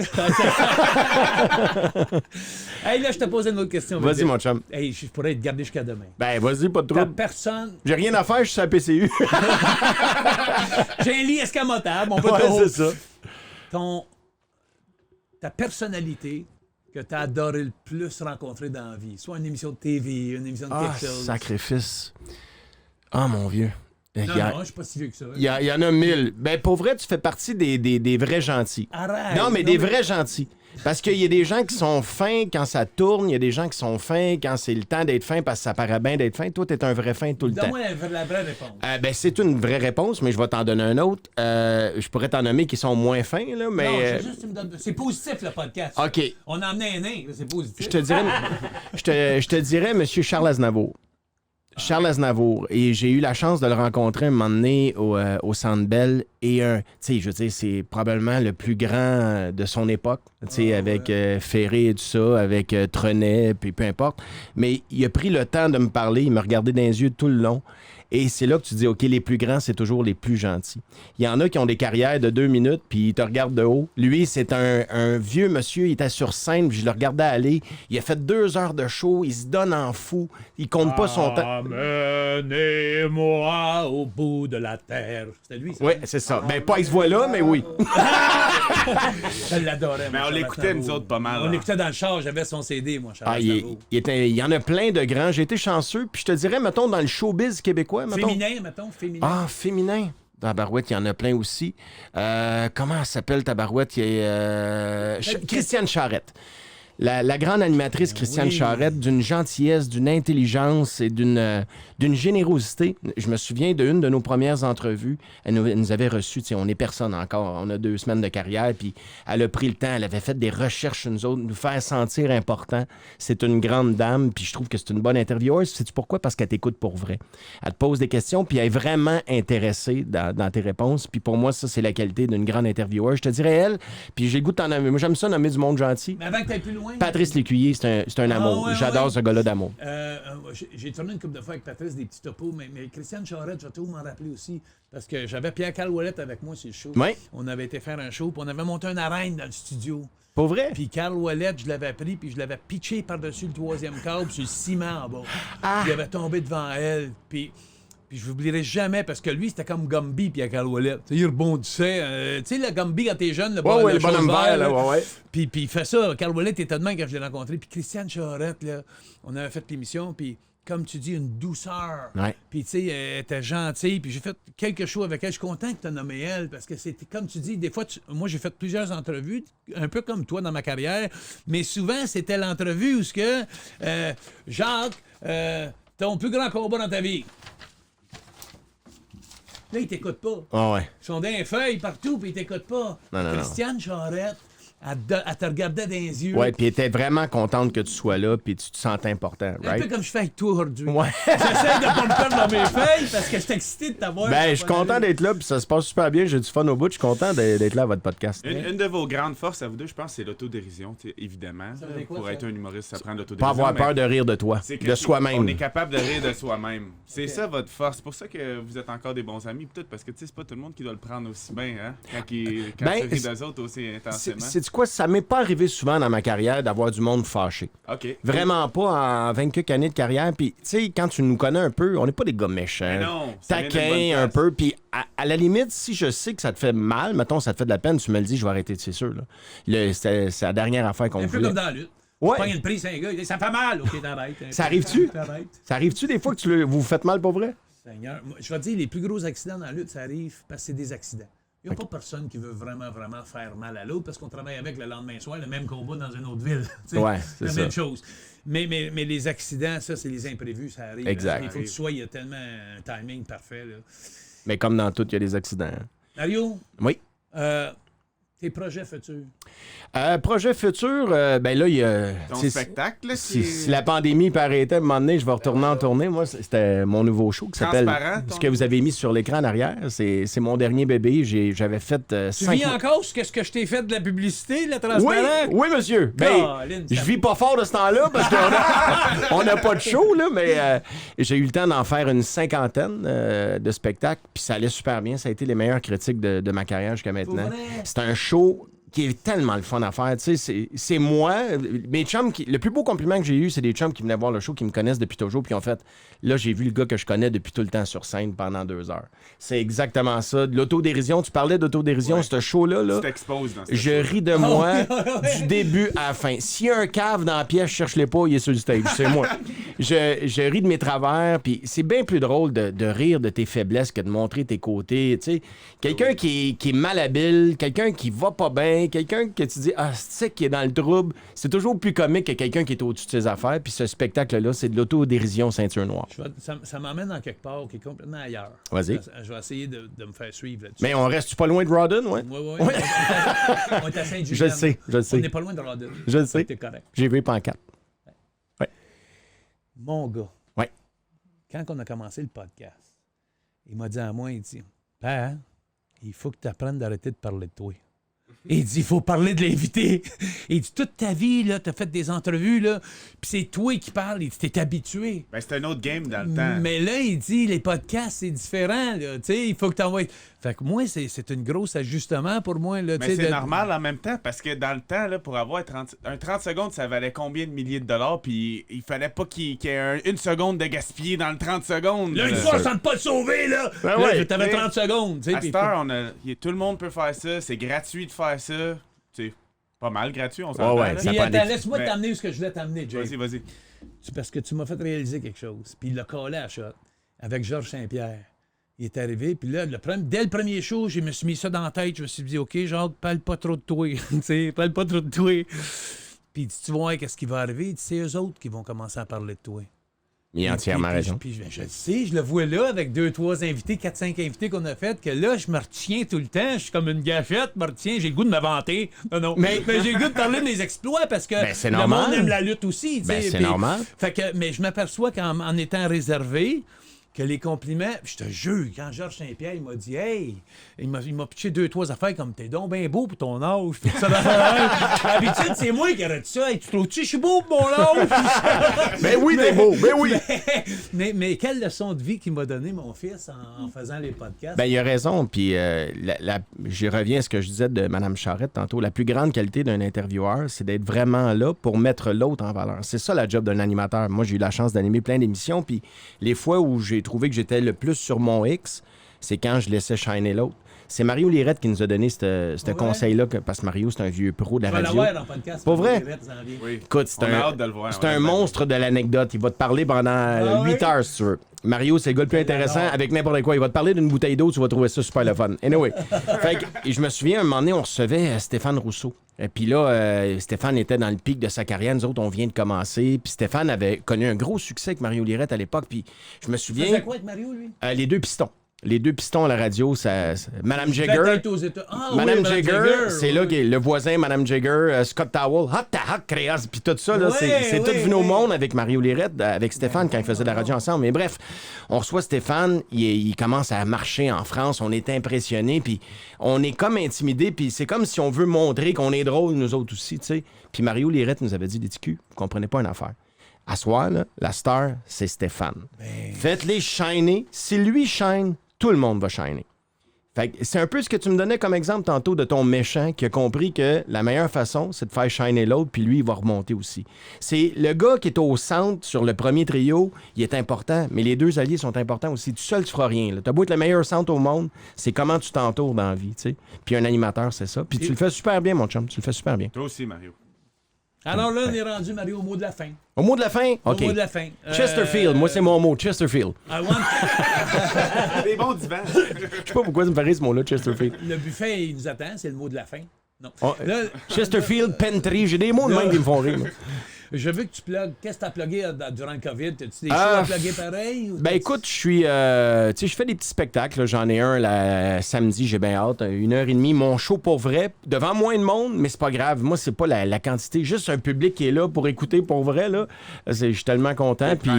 Hey, là, je te posais une autre question. Vas-y, mon chum. Hey, je pourrais être gardé jusqu'à demain. Ben, vas-y, pas de Ta trouble. personne... J'ai rien à faire, je suis sur la PCU. J'ai un lit escamotable, on peut c'est ça. Ta personnalité que tu as adoré le plus rencontrer dans la vie, soit une émission de TV, une émission de quelque chose. Sacrifice. Ah, mon vieux. Non, je suis pas si vieux que ça. Il y en a 1000. Ben, pour vrai, tu fais partie des vrais gentils. Arrête! Non, mais des vrais gentils. Parce qu'il y a des gens qui sont fins quand ça tourne, il y a des gens qui sont fins quand c'est le temps d'être fin parce que ça paraît bien d'être fin. Toi, t'es un vrai fin tout le temps. Donne-moi la vraie réponse. Ben, c'est une vraie réponse, mais je vais t'en donner un autre. Je pourrais t'en nommer qui sont moins fins, là, mais... Non, c'est positif, le podcast. OK. On a amené un nain, c'est positif. Je te dirais M. Charles Aznavour. Charles Aznavour. Et j'ai eu la chance de le rencontrer un moment donné au Centre Bell. Et, tu sais, je veux dire, c'est probablement le plus grand de son époque. Tu sais, avec Ferré et tout ça, avec Trenet, puis peu importe. Mais il a pris le temps de me parler. Il me regardait dans les yeux tout le long. Et c'est là que tu dis, OK, les plus grands, c'est toujours les plus gentils. Il y en a qui ont des carrières de 2 minutes, puis ils te regardent de haut. Lui, c'est un vieux monsieur, il était sur scène, puis je le regardais aller. Il a fait 2 heures de show, il se donne en fou, il compte pas son temps. Amenez-moi au bout de la terre. C'était lui, ça? Oui, c'est ça. Ben, pas avec ce voix-là, mais oui. Je l'adorais. Mais on l'écoutait, nous autres, pas mal. On l'écoutait dans le char, j'avais son CD, moi, Charles Aznavour. Il y en a plein de grands. J'ai été chanceux, puis je te dirais, mettons, dans le showbiz québécois, mettons. Féminin, mettons, féminin. Ah, féminin. Tabarouette, il y en a plein aussi. Comment elle s'appelle, Tabarouette? Il y a Christiane Charette. La grande animatrice Christiane Charette, d'une gentillesse, d'une intelligence et d'une générosité. Je me souviens d'une de nos premières entrevues. Elle nous avait reçus, on est personne encore, on a 2 semaines de carrière, puis elle a pris le temps, elle avait fait des recherches sur nous autres, nous faire sentir important. C'est une grande dame, puis je trouve que c'est une bonne intervieweuse. Sais-tu pourquoi? Parce qu'elle t'écoute pour vrai. Elle te pose des questions, puis elle est vraiment intéressée dans tes réponses. Puis pour moi, ça, c'est la qualité d'une grande intervieweuse. Je te dirais elle, puis j'ai le goût de t'en nommer. Moi, j'aime ça nommer du monde gentil. Mais avant que t'ailles plus loin... Patrice Lécuyer, c'est un amour. ouais, J'adore ce gars-là d'amour. J'ai tourné une couple de fois avec Patrice des petits topos, mais Christiane Charette, je vais toujours m'en rappeler aussi, parce que j'avais Pierre Carl-Ouellette avec moi sur le show. Oui. On avait été faire un show, puis on avait monté une arène dans le studio. Pas vrai? Puis Carl-Ouellette, je l'avais pris, puis je l'avais pitché par-dessus le 3e câble sur le ciment en bas. Il avait tombé devant elle, puis je l'oublierai jamais, parce que lui, c'était comme Gumby, Pierre Carl-Ouellette. Il rebondissait. Tu sais, le Gumby, quand t'es jeune, le bonhomme vert, là, ouais. Puis il fait ça. Carl-Ouellette était de même quand je l'ai rencontré. Puis Christiane Charette, là, on avait fait l'émission, puis comme tu dis, une douceur. Ouais. Puis tu sais, elle était gentille. Puis j'ai fait quelques shows avec elle. Je suis content que tu aies nommé elle, parce que c'était, comme tu dis, des fois, moi, j'ai fait plusieurs entrevues, un peu comme toi dans ma carrière, mais souvent, c'était l'entrevue où Jacques, ton plus grand combat dans ta vie. Là, ils t'écoutent pas. Ah ouais. Ils sont dans les feuilles partout, puis ils t'écoutent pas. Non. Christiane Charette, elle te regardait dans les yeux. Ouais, puis elle était vraiment contente que tu sois là, puis tu te sentais important, Un right? peu comme je fais avec toi aujourd'hui. Ouais. J'essaie de pas me perdre dans mes feuilles parce que je suis excité de t'avoir. Ben, je suis content d'être là, puis ça se passe super bien. J'ai du fun au bout. Je suis content d'être là à votre podcast. Une de vos grandes forces à vous deux, je pense, c'est l'autodérision, évidemment. Ça veut dire quoi, Pour ça? être un humoriste, ça prend Pas l'autodérision. avoir peur de rire de toi, C'est que de soi-même. On est capable de rire de soi-même. C'est ça votre force. C'est pour ça que vous êtes encore des bons amis, peut-être, parce que c'est pas tout le monde qui doit le prendre aussi bien, hein? Quand tu ris d'eux autres aussi intensément. C'est quoi? Ça m'est pas arrivé souvent dans ma carrière d'avoir du monde fâché. OK. Vraiment pas en 20 quelques années de carrière. Puis, tu sais, quand tu nous connais un peu, on n'est pas des gars méchants. Mais non, ça vient d'une bonne taquins un place. peu. Puis, à la limite, si je sais que ça te fait mal, mettons, ça te fait de la peine, tu me le dis, je vais arrêter, c'est sûr. C'est la dernière affaire qu'on Un peu voulait. comme dans la lutte. Ouais. Pas une prise, c'est un gars, il dit, ça fait mal. OK, t'arrêtes. Ça arrive-tu? T'arrêtes. Ça arrive-tu des fois que vous vous faites mal pour vrai? Seigneur, moi, je vais te dire, les plus gros accidents dans la lutte, ça arrive parce que c'est des accidents. Il n'y a pas personne qui veut vraiment faire mal à l'autre parce qu'on travaille avec le lendemain soir, le même combat dans une autre ville. Tu sais, Ouais, c'est la ça. même chose. Mais les accidents, ça, c'est les imprévus, ça arrive. Exact. Il faut que tu sois, il y a tellement un timing parfait. Là. Mais comme dans tout, il y a des accidents. Mario, Oui. tes projets futurs. Projet futur, ben là, il y a... Ton c'est- spectacle, là, Si la pandémie peut arrêter, à un moment doné, je vais retourner en tournée. Moi, c'était mon nouveau show qui s'appelle... Transparent, Ce que vous avez mis sur l'écran en arrière, c'est mon dernier bébé. J'avais fait Tu 5 vis encore ce que je t'ai fait de la publicité, la Oui, transparent? oui, monsieur. Ben, Colin, ça- je vis pas fort de ce temps-là parce qu'on n'a pas de show, là, mais j'ai eu le temps d'en faire une 50aine de spectacles, puis ça allait super bien. Ça a été les meilleures critiques de ma carrière jusqu'à maintenant. Pour vrai? C'est un show qui est tellement le fun à faire. Tu sais, c'est moi. Mes chums, le plus beau compliment que j'ai eu, c'est des chums qui venaient voir le show, qui me connaissent depuis toujours, puis en fait, là, j'ai vu le gars que je connais depuis tout le temps sur scène pendant 2 heures. C'est exactement ça. De l'autodérision, tu parlais d'autodérision, Ouais. ce show-là, là, Tu t'exposes dans ce je show-là. ris de moi du début à la fin. S'il y a un cave dans la pièce, je cherche-les pas, il est sur le stage, c'est moi. Je ris de mes travers, puis c'est bien plus drôle de rire de tes faiblesses que de montrer tes côtés. Tu sais, quelqu'un qui est malhabile, quelqu'un qui va pas bien, quelqu'un que tu dis, ah, c'est qui est dans le trouble, c'est toujours plus comique que quelqu'un qui est au-dessus de ses affaires, puis ce spectacle-là, c'est de l'autodérision ceinture noire. Ça m'emmène dans quelque part qui est complètement ailleurs. Vas-y. Je vais essayer de me faire suivre là-dessus. Mais on reste pas loin de Rawdon, ouais? Oui. On est à Saint-Julien. Je le sais, je le sais. On n'est pas loin de Rawdon. Je le sais. T'es correct. J'ai vu pancarte. Mon gars. Ouais. Quand on a commencé le podcast, il m'a dit à moi, il dit, Père, il faut que tu apprennes d'arrêter de parler de toi. Il dit, il faut parler de l'invité. Il dit, toute ta vie, là, t'as fait des entrevues, là, puis c'est toi qui parles, il dit, t'es habitué. Ben, c'est un autre game dans le temps. Mais là, il dit, les podcasts, c'est différent, là, tu sais, il faut que t'envoies... Fait que moi, c'est une grosse ajustement pour moi, là, tu Mais sais. c'est normal en même temps, parce que dans le temps, là, pour avoir 30 secondes, ça valait combien de milliers de dollars, puis il fallait pas qu'il y ait une seconde de gaspiller dans le 30 secondes. Là, une fois, sans pas le sauver, là! Ben Là, ouais. t'avais 30 secondes, tu sais. À puis- cette heure, tout le monde peut faire ça, c'est gratuit de faire ça. C'est pas mal gratuit, on s'entend. ouais, là. ça Puis prend attends, des- laisse-moi Mais- t'amener où ce que je voulais t'amener, Jay. il est arrivé, puis là, dès le premier show, je me suis mis ça dans la tête. Je me suis dit, OK, Jacques, parle pas trop de toi. Tu sais, parle pas trop de toi. Puis il dit, tu vois, qu'est-ce qui va arriver? Il dit, c'est eux autres qui vont commencer à parler de toi. Il a entièrement raison. Puis je le sais, je le vois là avec 2-3 invités, 4-5 invités qu'on a fait, que là, je me retiens tout le temps. Je suis comme une gâchette, je me retiens, j'ai le goût de me vanter. Non. Mais j'ai le goût de parler de mes exploits parce que c'est le normal. monde aime la lutte aussi. C'est normal. Fait que, mais je m'aperçois qu'en étant réservé, que les compliments, puis je te jure, quand Georges Saint-Pierre, il m'a dit, hey, il m'a pitché 2-3 affaires comme t'es donc bien beau pour ton âge. Puis ça, d'habitude, c'est moi qui aurais dit ça. Hey, tu trouves-tu que je suis beau pour mon âge? Ben oui, t'es beau, ben oui. Mais quelle leçon de vie qu'il m'a donné, mon fils, en faisant les podcasts. Ben, il a raison. Puis, j'y reviens à ce que je disais de Mme Charette tantôt. La plus grande qualité d'un intervieweur, c'est d'être vraiment là pour mettre l'autre en valeur. C'est ça, la job d'un animateur. Moi, j'ai eu la chance d'animer plein d'émissions. Puis, les fois où j'ai trouvé que j'étais le plus sur mon X, c'est quand je laissais shiner l'autre. C'est Mario Lirette qui nous a donné ce conseil-là, parce que Mario, c'est un vieux pro de la radio. L'avoir en podcast. Pas vrai? Oui. Écoute, c'est un monstre de l'anecdote. Il va te parler pendant 8 heures, si tu veux. Mario, c'est le gars le plus intéressant avec n'importe quoi. Il va te parler d'une bouteille d'eau, tu vas trouver ça super le fun. Anyway. Fait que, je me souviens, un moment donné, on recevait Stéphane Rousseau. Et puis là, Stéphane était dans le pic de sa carrière. Nous autres, on vient de commencer. Puis Stéphane avait connu un gros succès avec Mario Lirette à l'époque. Puis je me souviens... Tu faisais quoi avec Mario, lui? Les deux pistons. Les deux pistons à la radio, Madame Jagger. Madame Jagger, c'est là que le voisin, Madame Jagger, Scott Towell, hot créas, puis tout ça, là, c'est tout venu au monde avec Mario Lirette, avec Stéphane quand ils faisaient de la radio ensemble. Mais bref, on reçoit Stéphane, il commence à marcher en France, on est impressionnés, puis on est comme intimidés, puis c'est comme si on veut montrer qu'on est drôle, nous autres aussi, tu sais. Puis Mario Lirette nous avait dit, les TQ, vous comprenez pas une affaire. À soir, là, la star, c'est Stéphane. Faites-les shiner. Si lui shine, tout le monde va shiner. Fait que c'est un peu ce que tu me donnais comme exemple tantôt de ton méchant qui a compris que la meilleure façon, c'est de faire shiner l'autre, puis lui, il va remonter aussi. C'est le gars qui est au centre sur le premier trio, il est important, mais les deux alliés sont importants aussi. Tout seul, tu feras rien. T'as beau être le meilleur centre au monde, c'est comment tu t'entoures dans la vie, tu sais. Puis un animateur, c'est ça. Puis tu le fais super bien, mon chum, tu le fais super bien. Toi aussi, Mario. Alors là, on est rendu, Mario, au mot de la fin. Au mot de la fin? OK. Au mot de la fin. Chesterfield, moi, c'est mon mot, Chesterfield. Des bons divans. Je sais pas pourquoi ça me paraît ce mot-là, Chesterfield. Le buffet, il nous attend, c'est le mot de la fin. Non. Là, Chesterfield, Pentry, j'ai des mots de même qui me font rire. Je veux que tu plugues. Qu'est-ce que tu as plugué durant le COVID? As-tu des choses à plugger pareil? Ben écoute, je suis. Tu sais, je fais des petits spectacles. J'en ai un samedi, j'ai bien hâte. 1h30. Mon show pour vrai, devant moins de monde, mais c'est pas grave. Moi, c'est pas la quantité. Juste un public qui est là pour écouter pour vrai. Là. Je suis tellement content. Puis...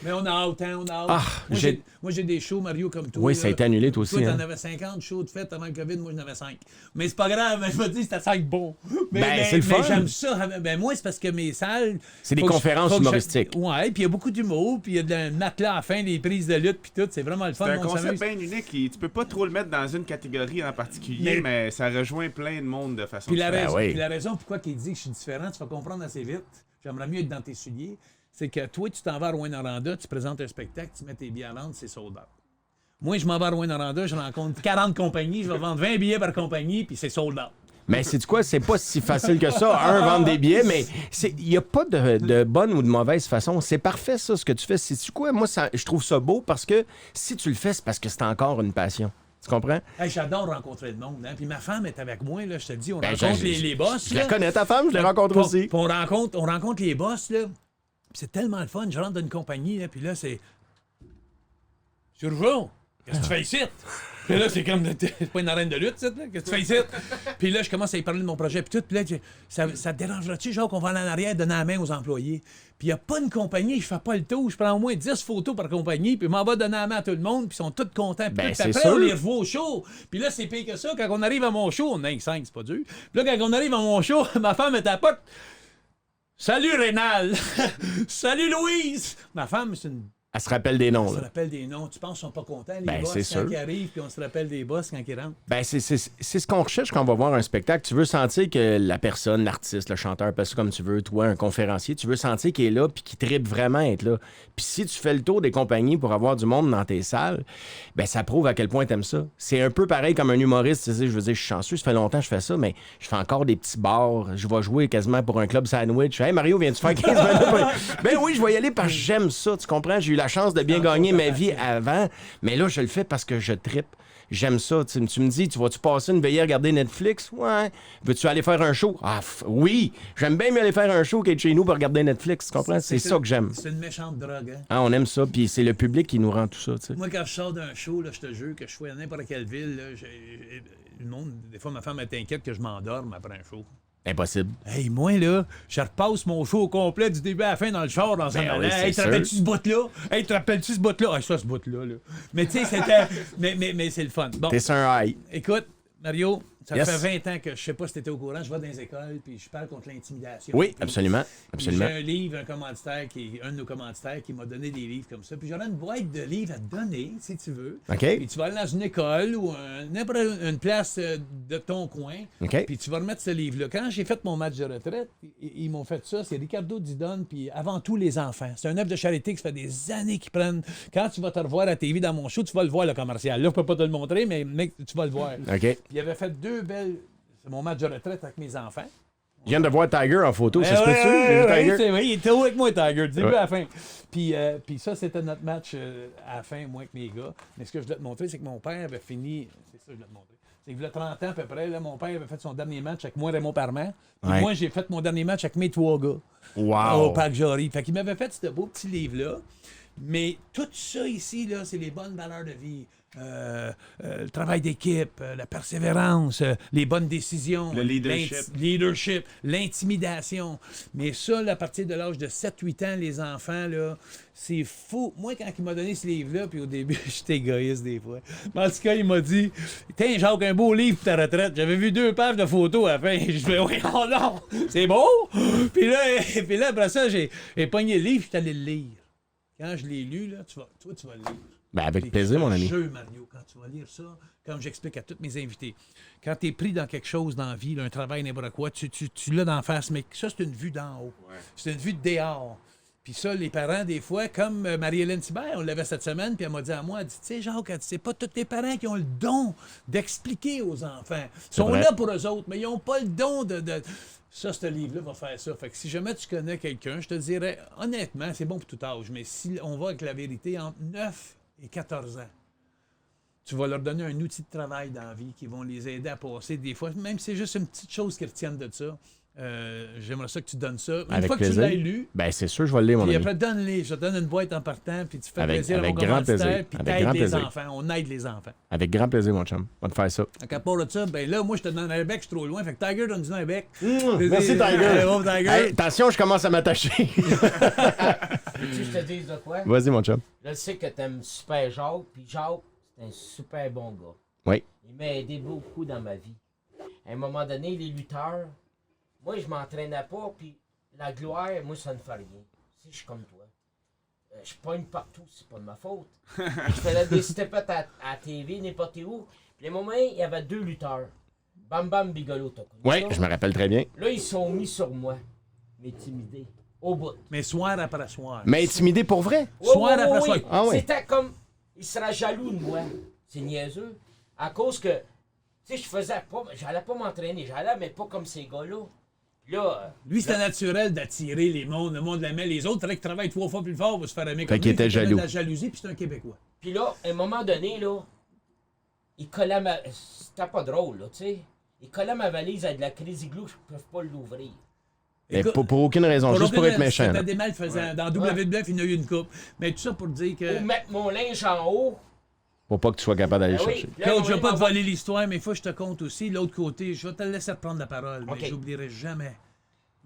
Mais on a hâte, hein, on a hâte. Moi, j'ai des shows, Mario, comme toi. Oui, ça a été annulé, toi aussi. Toi, t'en avais 50 shows de fête avant le COVID. Moi, j'en avais 5. Mais c'est pas grave. Je me dis, c'était 5 bons. C'est le fun. Mais j'aime ça. Ben moi, c'est parce que mes salles... C'est des conférences humoristiques. Ouais, puis il y a beaucoup d'humour, puis il y a de la matelas à la fin, des prises de lutte, puis tout. C'est vraiment le fun. C'est un concept bien unique. Tu peux pas trop le mettre dans une catégorie en particulier, mais ça rejoint plein de monde de façon différente. Puis la raison pourquoi il dit que je suis différent, tu vas comprendre assez vite. J'aimerais mieux être dans tes souliers. C'est que toi, tu t'en vas à Rouyn-Noranda, tu présentes un spectacle, tu mets tes billets à vendre, c'est sold out. Moi, je m'en vais à Rouyn-Noranda, je rencontre 40 compagnies, je vais vendre 20 billets par compagnie, puis c'est sold out. Mais c'est quoi? C'est pas si facile que ça, vendre des billets, mais il n'y a pas de bonne ou de mauvaise façon. C'est parfait, ça, ce que tu fais. C'est quoi? Moi, je trouve ça beau parce que si tu le fais, c'est parce que c'est encore une passion. Tu comprends? Hey, j'adore rencontrer le monde. Hein? Puis ma femme est avec moi, là, je te dis, on rencontre les boss. Je la connais, ta femme, je la rencontre aussi. Puis on rencontre les boss, là. Puis c'est tellement le fun. Je rentre dans une compagnie, là, puis là, c'est... Surgeon, qu'est-ce que tu fais ici? Puis là, c'est comme... C'est pas une arène de lutte, ça, là? Qu'est-ce que tu fais ici? Puis là, je commence à y parler de mon projet, puis tout. Puis là, ça te dérangerait-tu, genre, qu'on va aller en arrière donner la main aux employés? Puis il n'y a pas une compagnie, je fais pas le tour. Je prends au moins 10 photos par compagnie, puis je m'en vais donner la main à tout le monde, puis ils sont tous contents. Puis après, on les revoit au show. Puis là, c'est pire que ça. Quand on arrive à mon show, on a 5, c'est pas dur. Puis là, quand on arrive à mon show, ma femme est à la porte. Salut, Rénal! Salut, Louise! Ma femme, c'est une... Elle se rappelle des noms. On se rappelle des noms. Tu penses qu'ils sont pas contents, les boss, quand ils arrivent, puis on se rappelle des boss quand ils rentrent? Ben, c'est ce qu'on recherche quand on va voir un spectacle. Tu veux sentir que la personne, l'artiste, le chanteur, appelle ça comme tu veux, toi, un conférencier, tu veux sentir qu'il est là puis qu'il tripe vraiment être là. Puis si tu fais le tour des compagnies pour avoir du monde dans tes salles, ben ça prouve à quel point t'aimes ça. C'est un peu pareil comme un humoriste. Tu sais, je veux dire, je suis chanceux, ça fait longtemps que je fais ça, mais je fais encore des petits bars. Je vais jouer quasiment pour un club sandwich. Hey, Mario, viens-tu faire 15 minutes? Ben oui, je vais y aller parce que j'aime ça. Tu comprends? J'ai eu la chance de bien gagner ma vie avant, mais là, je le fais parce que je trippe. J'aime ça. Tu me dis, tu vas-tu passer une veillée à regarder Netflix? Ouais. Veux-tu aller faire un show? Ah, oui. J'aime bien mieux aller faire un show qu'être chez nous pour regarder Netflix. Tu comprends? C'est ça que j'aime. C'est une méchante drogue, hein? Ah, on aime ça. Puis c'est le public qui nous rend tout ça, tu sais. Moi, quand je sors d'un show, là, je te jure que je sois dans n'importe quelle ville, là, le monde, des fois, ma femme est inquiète que je m'endorme après un show. Impossible. Hey, moi, là, je repasse mon show au complet du début à la fin dans le char, dans un oui, hey, te rappelles-tu ce bout-là? Hey, te rappelles-tu ce bout-là? Ah, ça, ce bout-là, là. Mais tu sais, c'était... mais c'est le fun. Bon. T'es sur un high. Écoute, Mario, ça Yes. fait 20 ans que je sais pas si t'étais au courant, je vais dans les écoles puis je parle contre l'intimidation. Oui, absolument. Puis Absolument. j'ai un livre, un de nos commanditaires qui m'a donné des livres comme ça. Puis j'aurais une boîte de livres à te donner, si tu veux. OK. Puis tu vas aller dans une école ou n'importe une place de ton coin. OK. Puis tu vas remettre ce livre-là. Quand j'ai fait mon match de retraite, ils m'ont fait ça. C'est Ricardo Didone, puis avant tout, les enfants. C'est un œuvre de charité qui fait des années qu'ils prennent. Quand tu vas te revoir à TV dans mon show, tu vas le voir, le commercial. Là, je peux pas te le montrer, mais mec, tu vas le voir. OK. Puis il avait fait 2 belles... C'est mon match de retraite avec mes enfants. Je viens de voir Tiger en photo, ça se peut-tu? J'ai vu Tiger? C'est vrai, il était haut avec moi, Tiger, du début à la fin. Puis ça, c'était notre match à la fin, moi avec mes gars. Mais ce que je voulais te montrer, c'est que mon père avait fini... C'est ça que je voulais te montrer. C'est que il y a 30 ans à peu près, là, mon père avait fait son dernier match avec moi, Raymond Parman. Puis moi, j'ai fait mon dernier match avec mes 3 gars. Wow! Au Parc Jory. Fait qu'il m'avait fait ce beau petit livre-là. Mais tout ça ici, là, c'est les bonnes valeurs de vie. Le travail d'équipe, la persévérance, les bonnes décisions, Le leadership. l'intimidation. Mais ça, là, à partir de l'âge de 7-8 ans, les enfants, là, c'est fou. Moi, quand il m'a donné ce livre-là, puis au début, j'étais égoïste des fois. Mais en tout cas, il m'a dit « Tiens, Jacques, un beau livre pour ta retraite. » J'avais vu 2 pages de photos à la fin. Je fais « Oui, oh non, c'est beau! » Puis là, après ça, j'ai pogné le livre, je suis allé le lire. Quand je l'ai lu, là, toi, tu vas le lire. Ben, avec plaisir, mon ami. Jeu, Mario, quand tu vas lire ça, comme j'explique à tous mes invités, quand tu es pris dans quelque chose dans la vie, là, un travail, n'importe quoi, tu l'as d'en face, mais ça, c'est une vue d'en haut. Ouais. C'est une vue de dehors. Puis ça, les parents, des fois, comme Marie-Hélène Thibert, on l'avait cette semaine, puis elle m'a dit à moi, elle dit, tu sais, Jacques, c'est pas tous tes parents qui ont le don d'expliquer aux enfants. Ils sont là pour eux autres, mais ils n'ont pas le don de... Ça, ce livre-là va faire ça. Fait que si jamais tu connais quelqu'un, je te dirais, honnêtement, c'est bon pour tout âge, mais si on va avec la vérité, entre 9 et 14 ans, tu vas leur donner un outil de travail dans la vie qui vont les aider à passer des fois, même si c'est juste une petite chose qu'ils retiennent de ça. J'aimerais ça que tu donnes ça. Une fois que tu l'as lu, ben c'est sûr, je vais le lire, mon ami. Puis après, donne-les. Je te donne une boîte en partant, puis tu fais plaisir avec à mon grand plaisir. commanditaire, puis t'aides les enfants. On aide les enfants. Avec grand plaisir, mon chum. On va te faire ça. À part de ça, ben là, moi, je te donne un bec, je suis trop loin. Fait que Tiger donne un bec. Merci, Tiger. Tiger. Hey, attention, je commence à m'attacher. Veux-tu que je te dise de quoi? Vas-y, mon chum. Je sais que t'aimes super Jacques, puis Jacques, c'est un super bon gars. Oui. Il m'a aidé beaucoup dans ma vie. À un moment donné, les lutteurs, moi, je m'entraînais pas, puis la gloire, moi, ça ne fait rien. Si je suis comme toi. Je pogne partout, c'est pas de ma faute. Je faisais des stepettes à TV, n'importe où. Puis à un moment, il y avait 2 lutteurs. Bam Bam Bigolo, t'as connu Oui, ça? je me rappelle très bien. Là, ils sont mis sur moi, m'intimider, au bout. Mais soir après soir. Mais intimidé pour vrai? Soir après soir. Ah oui. C'était comme, il sera jaloux de moi. C'est niaiseux. À cause que, tu sais, je faisais pas, j'allais pas m'entraîner, j'allais, mais pas comme ces gars-là. Là, lui, c'était naturel d'attirer le monde l'aimait. Les autres, il fallait qu'ils travaillent 3 fois plus fort pour se faire aimer. Fait qu'il était jaloux. De la jalousie, puis c'est un Québécois. Puis là, à un moment donné, là, il collait ma... C'était pas drôle, là, tu sais. Il collait ma valise avec de la crazy glue, je ne peux pas l'ouvrir. Mais pour aucune raison, juste pour être méchant. C'était des malfaisants. Dans WWF, il y en a eu une coupe. Mais tout ça pour dire que... Pour mettre mon linge en haut. Pour pas que tu sois capable d'aller chercher. Claude, je vais pas te voler l'histoire, mais il faut que je te compte aussi. L'autre côté, je vais te laisser reprendre la parole, mais j'oublierai jamais.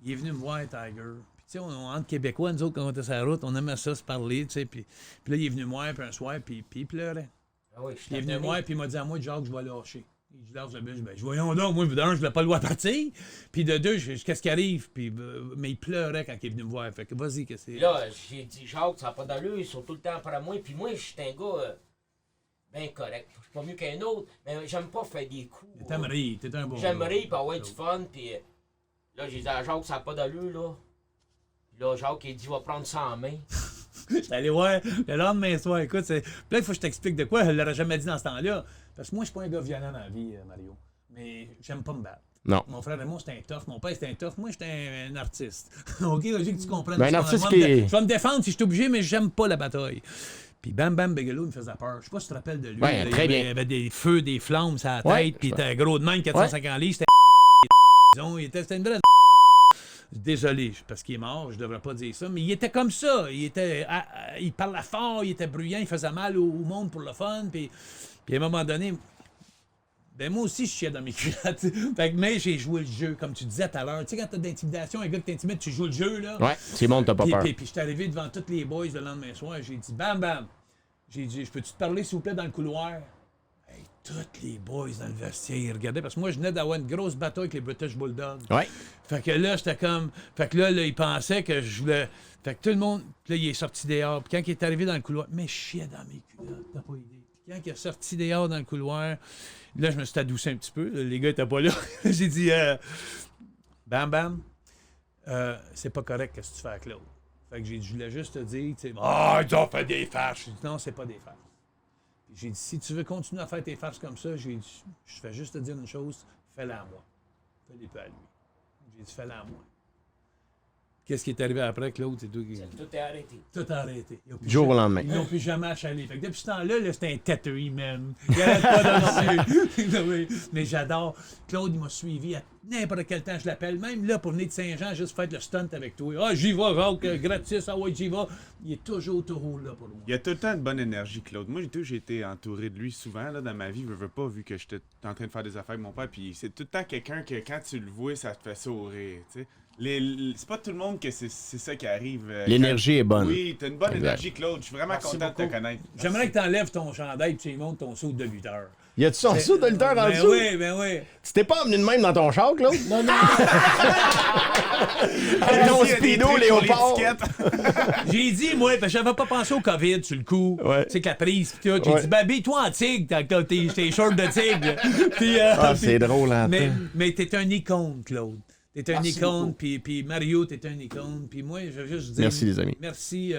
Il est venu me voir, Tiger. Puis, tu sais, entre Québécois, nous autres, quand on était sur la route, on aimait ça se parler, tu sais. Puis là, il est venu me voir, puis un soir, puis il pleurait. Ah oui, il est venu me voir, puis il m'a dit à moi, Jacques, je vais lâcher. Je lâche le bus. Ben, voyons donc, moi, d'un, je n'avais pas le droit de partir. Puis de 2, qu'est-ce qui arrive? Puis, mais il pleurait quand il est venu me voir. Fait que vas-y, que c'est. Là, j'ai dit, Jacques, ça n'a pas d'allure, ils sont tout le temps après moi. Puis moi, je suis un gars bien correct. Je suis pas mieux qu'un autre, mais j'aime pas faire des coups. T'aimes rire, t'es un bon. J'aime rire, puis avoir du fun. Puis là, j'ai dit à Jacques, ça n'a pas d'allure, là. Puis là, Jacques, il dit, va prendre ça en main. J'étais allé voir le lendemain soir. Écoute, là, il faut que je t'explique de quoi. Je ne l'aurais jamais dit dans ce temps-là. Parce que moi, je suis pas un gars violent dans la vie, Mario. Mais j'aime pas me battre. Non. Mon frère Raymond, c'était un tough. Mon père, c'était un tough. Moi, j'étais un artiste. OK, je veux que tu comprennes. Ben, un ça. artiste Je vais qui- je vais me défendre si je suis obligé, mais j'aime pas la bataille. Puis Bam Bam Bigelow, il me faisait peur. Je sais pas si tu te rappelles de lui. Ouais, là. très bien. Il avait des feux, des flammes sur la tête, Ouais, puis il je était gros de même, 450 livres. C'était une vraie... Désolé, parce qu'il est mort, je devrais pas dire ça, mais il était comme ça. Il parlait fort, il était bruyant, il faisait mal au monde pour le fun, puis à un moment donné... Ben moi aussi, je chiais dans mes culottes. Fait que, mais j'ai joué le jeu, comme tu disais tout à l'heure. Tu sais, quand t'as d'intimidation, un gars qui t'intimide, tu joues le jeu, là. Ouais, c'est bon, t'as pas peur. Puis je suis arrivé devant tous les boys le lendemain soir, j'ai dit, bam, bam. J'ai dit, je peux-tu te parler, s'il vous plaît, dans le couloir? Hey, tous les boys dans le vestiaire, ils regardaient, parce que moi, je venais d'avoir une grosse bataille avec les British Bulldogs. Ouais. Fait que là, j'étais comme... Fait que là, ils pensaient que je voulais... Fait que tout le monde... Puis là, il est sorti dehors. Puis quand il est arrivé dans le couloir, mais je chiais dans mes culottes, t'as pas idée. Puis quand il est sorti dehors dans le couloir, là, je me suis adouci un petit peu. Les gars étaient pas là. J'ai dit, bam, bam, c'est pas correct ce que tu fais à Claude. Fait que j'ai dit, je voulais juste te dire, tu sais, ils ont fait des farces. J'ai dit, non, c'est pas des farces. Puis j'ai dit, si tu veux continuer à faire tes farces comme ça, j'ai dit, je fais juste te dire une chose, fais-la à moi. Fais-les pas à lui. J'ai dit, fais-la à moi. Qu'est-ce qui est arrivé après, Claude? C'est toi qui... Tout est arrêté. Tout a arrêté. Jour au lendemain. Ils n'ont plus jamais achalé. Fait que depuis ce temps-là, là, c'était un têteux, même. Il arrête pas de mais j'adore. Claude, il m'a suivi à n'importe quel temps, je l'appelle. Même là, pour venir de Saint-Jean, juste faire le stunt avec toi. Ah, j'y vais, Jacques, gratis, ah ouais, j'y vais. Il est toujours là pour moi. Il a tout le temps une bonne énergie, Claude. Moi, j'ai été entouré de lui souvent là, dans ma vie. Je veux pas, vu que j'étais en train de faire des affaires avec mon père. Puis c'est tout le temps quelqu'un que, quand tu le vois, ça te fait sourire, tu sais. C'est pas tout le monde que c'est ça qui arrive. L'énergie est bonne. Oui, t'as une bonne Exact. énergie, Claude. Je suis vraiment content de te connaître. J'aimerais que tu enlèves ton chandail et tu montes ton saut de lutteur. Y a-tu son saut de lutteur en dessous? Ben oui. Tu t'es pas emmené de même dans ton char, Claude? Non, non. Avec ton speedo léopard. J'ai dit, moi, parce que j'avais pas pensé au COVID sur le coup. Ouais. Tu sais, que la prise, pis tout. J'ai dit, ben, habille-toi en tigre, t'as tes shorts de tigre. Puis, c'est drôle, hein. Mais t'es un icône, Claude. T'es un Merci icône, beaucoup. puis Mario, t'es un icône. Puis moi, je veux juste dire... Merci, les amis. Merci.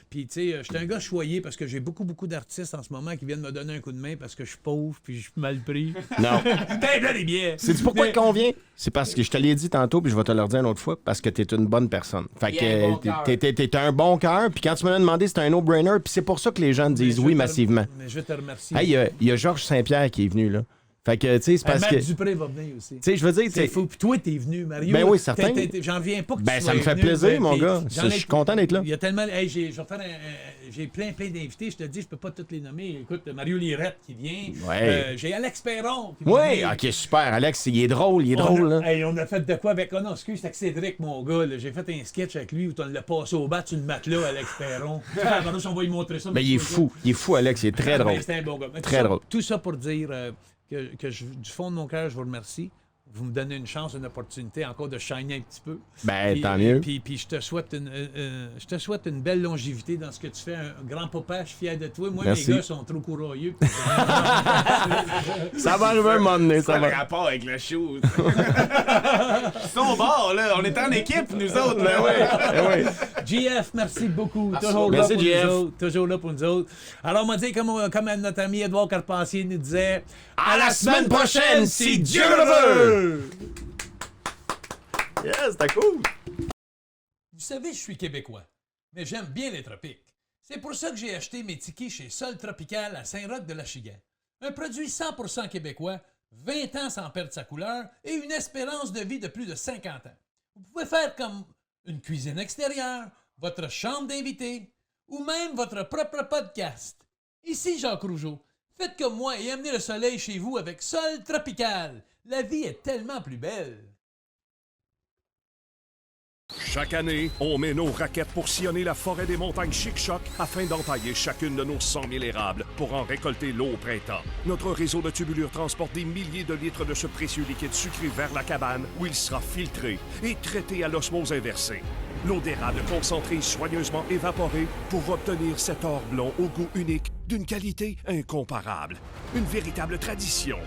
Puis, tu sais, je suis un gars choyé parce que j'ai beaucoup d'artistes en ce moment qui viennent me donner un coup de main parce que je suis pauvre puis je suis mal pris. Non. T'es plein des billets. Sais-tu pourquoi il convient? C'est parce que je te l'ai dit tantôt, puis je vais te le redire une autre fois, parce que t'es une bonne personne. Fait Il a un bon cœur. que t'es un bon cœur, puis quand tu me l'as demandé, c'était un no-brainer, puis c'est pour ça que les gens te disent oui massivement. Mais je te remercie. Hey, il y a Georges Saint-Pierre qui est venu, là. Fait que, tu sais, c'est parce Matt que... Dupré va venir aussi. Tu sais, je veux dire... C'est fou. Puis toi, t'es venu, Mario. Ben oui, certain. J'en reviens pas que Ben, tu ça sois me fait venu, plaisir, mon puis gars. j'en ai- Je suis content d'être là. Il y a tellement... Hey, je vais faire j'ai plein d'invités. Je te dis, je peux pas tous les nommer. Écoute, Mario Lirette qui vient. Ouais. J'ai Alex Perron qui va Oui, venir. ok, super. Alex, il est drôle, là. On a fait de quoi avec... Oh non, excuse, c'est avec Cédric, mon gars. Là. J'ai fait un sketch avec lui où on l'a passé au bas sur le matelas, Alex Perron. On va lui montrer ça. Mais il est fou, Alex, il est très drôle. C'est un bon gars. Mais Très drôle. Tout ça pour dire que du fond de mon cœur, je vous remercie. Vous me donnez une chance, une opportunité encore de shiner un petit peu. Ben, Puis, tant mieux. Puis je te souhaite une belle longévité dans ce que tu fais. Un grand-papa, je suis fier de toi. Moi, Merci. mes gars sont trop courageux. Ça va arriver un moment donné, ça C'est le va. rapport avec le show. Ils sont bons, là. On est en équipe, nous autres. Là. GF, merci beaucoup. Merci, GF. Toujours là pour nous autres. Alors, on m'a dit, comme notre ami Edouard Carpentier nous disait, À la semaine prochaine, si Dieu le veut! Yes, c'était cool! Vous savez, je suis québécois, mais j'aime bien les tropiques. C'est pour ça que j'ai acheté mes tickets chez Sol Tropical à Saint-Roch-de-l'Achigan. Un produit 100% québécois, 20 ans sans perdre sa couleur et une espérance de vie de plus de 50 ans. Vous pouvez faire comme une cuisine extérieure, votre chambre d'invité ou même votre propre podcast. Ici Jacques Rougeau. Faites comme moi et amenez le soleil chez vous avec Sol Tropical. La vie est tellement plus belle. Chaque année, on met nos raquettes pour sillonner la forêt des montagnes Chic-Choc afin d'entailler chacune de nos 100 000 érables pour en récolter l'eau au printemps. Notre réseau de tubulures transporte des milliers de litres de ce précieux liquide sucré vers la cabane où il sera filtré et traité à l'osmose inversée. L'eau d'érable concentrée soigneusement évaporée pour obtenir cet or blond au goût unique d'une qualité incomparable. Une véritable tradition.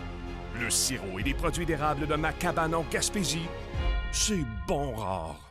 Le sirop et les produits d'érable de ma cabane en Gaspésie, c'est bon rare.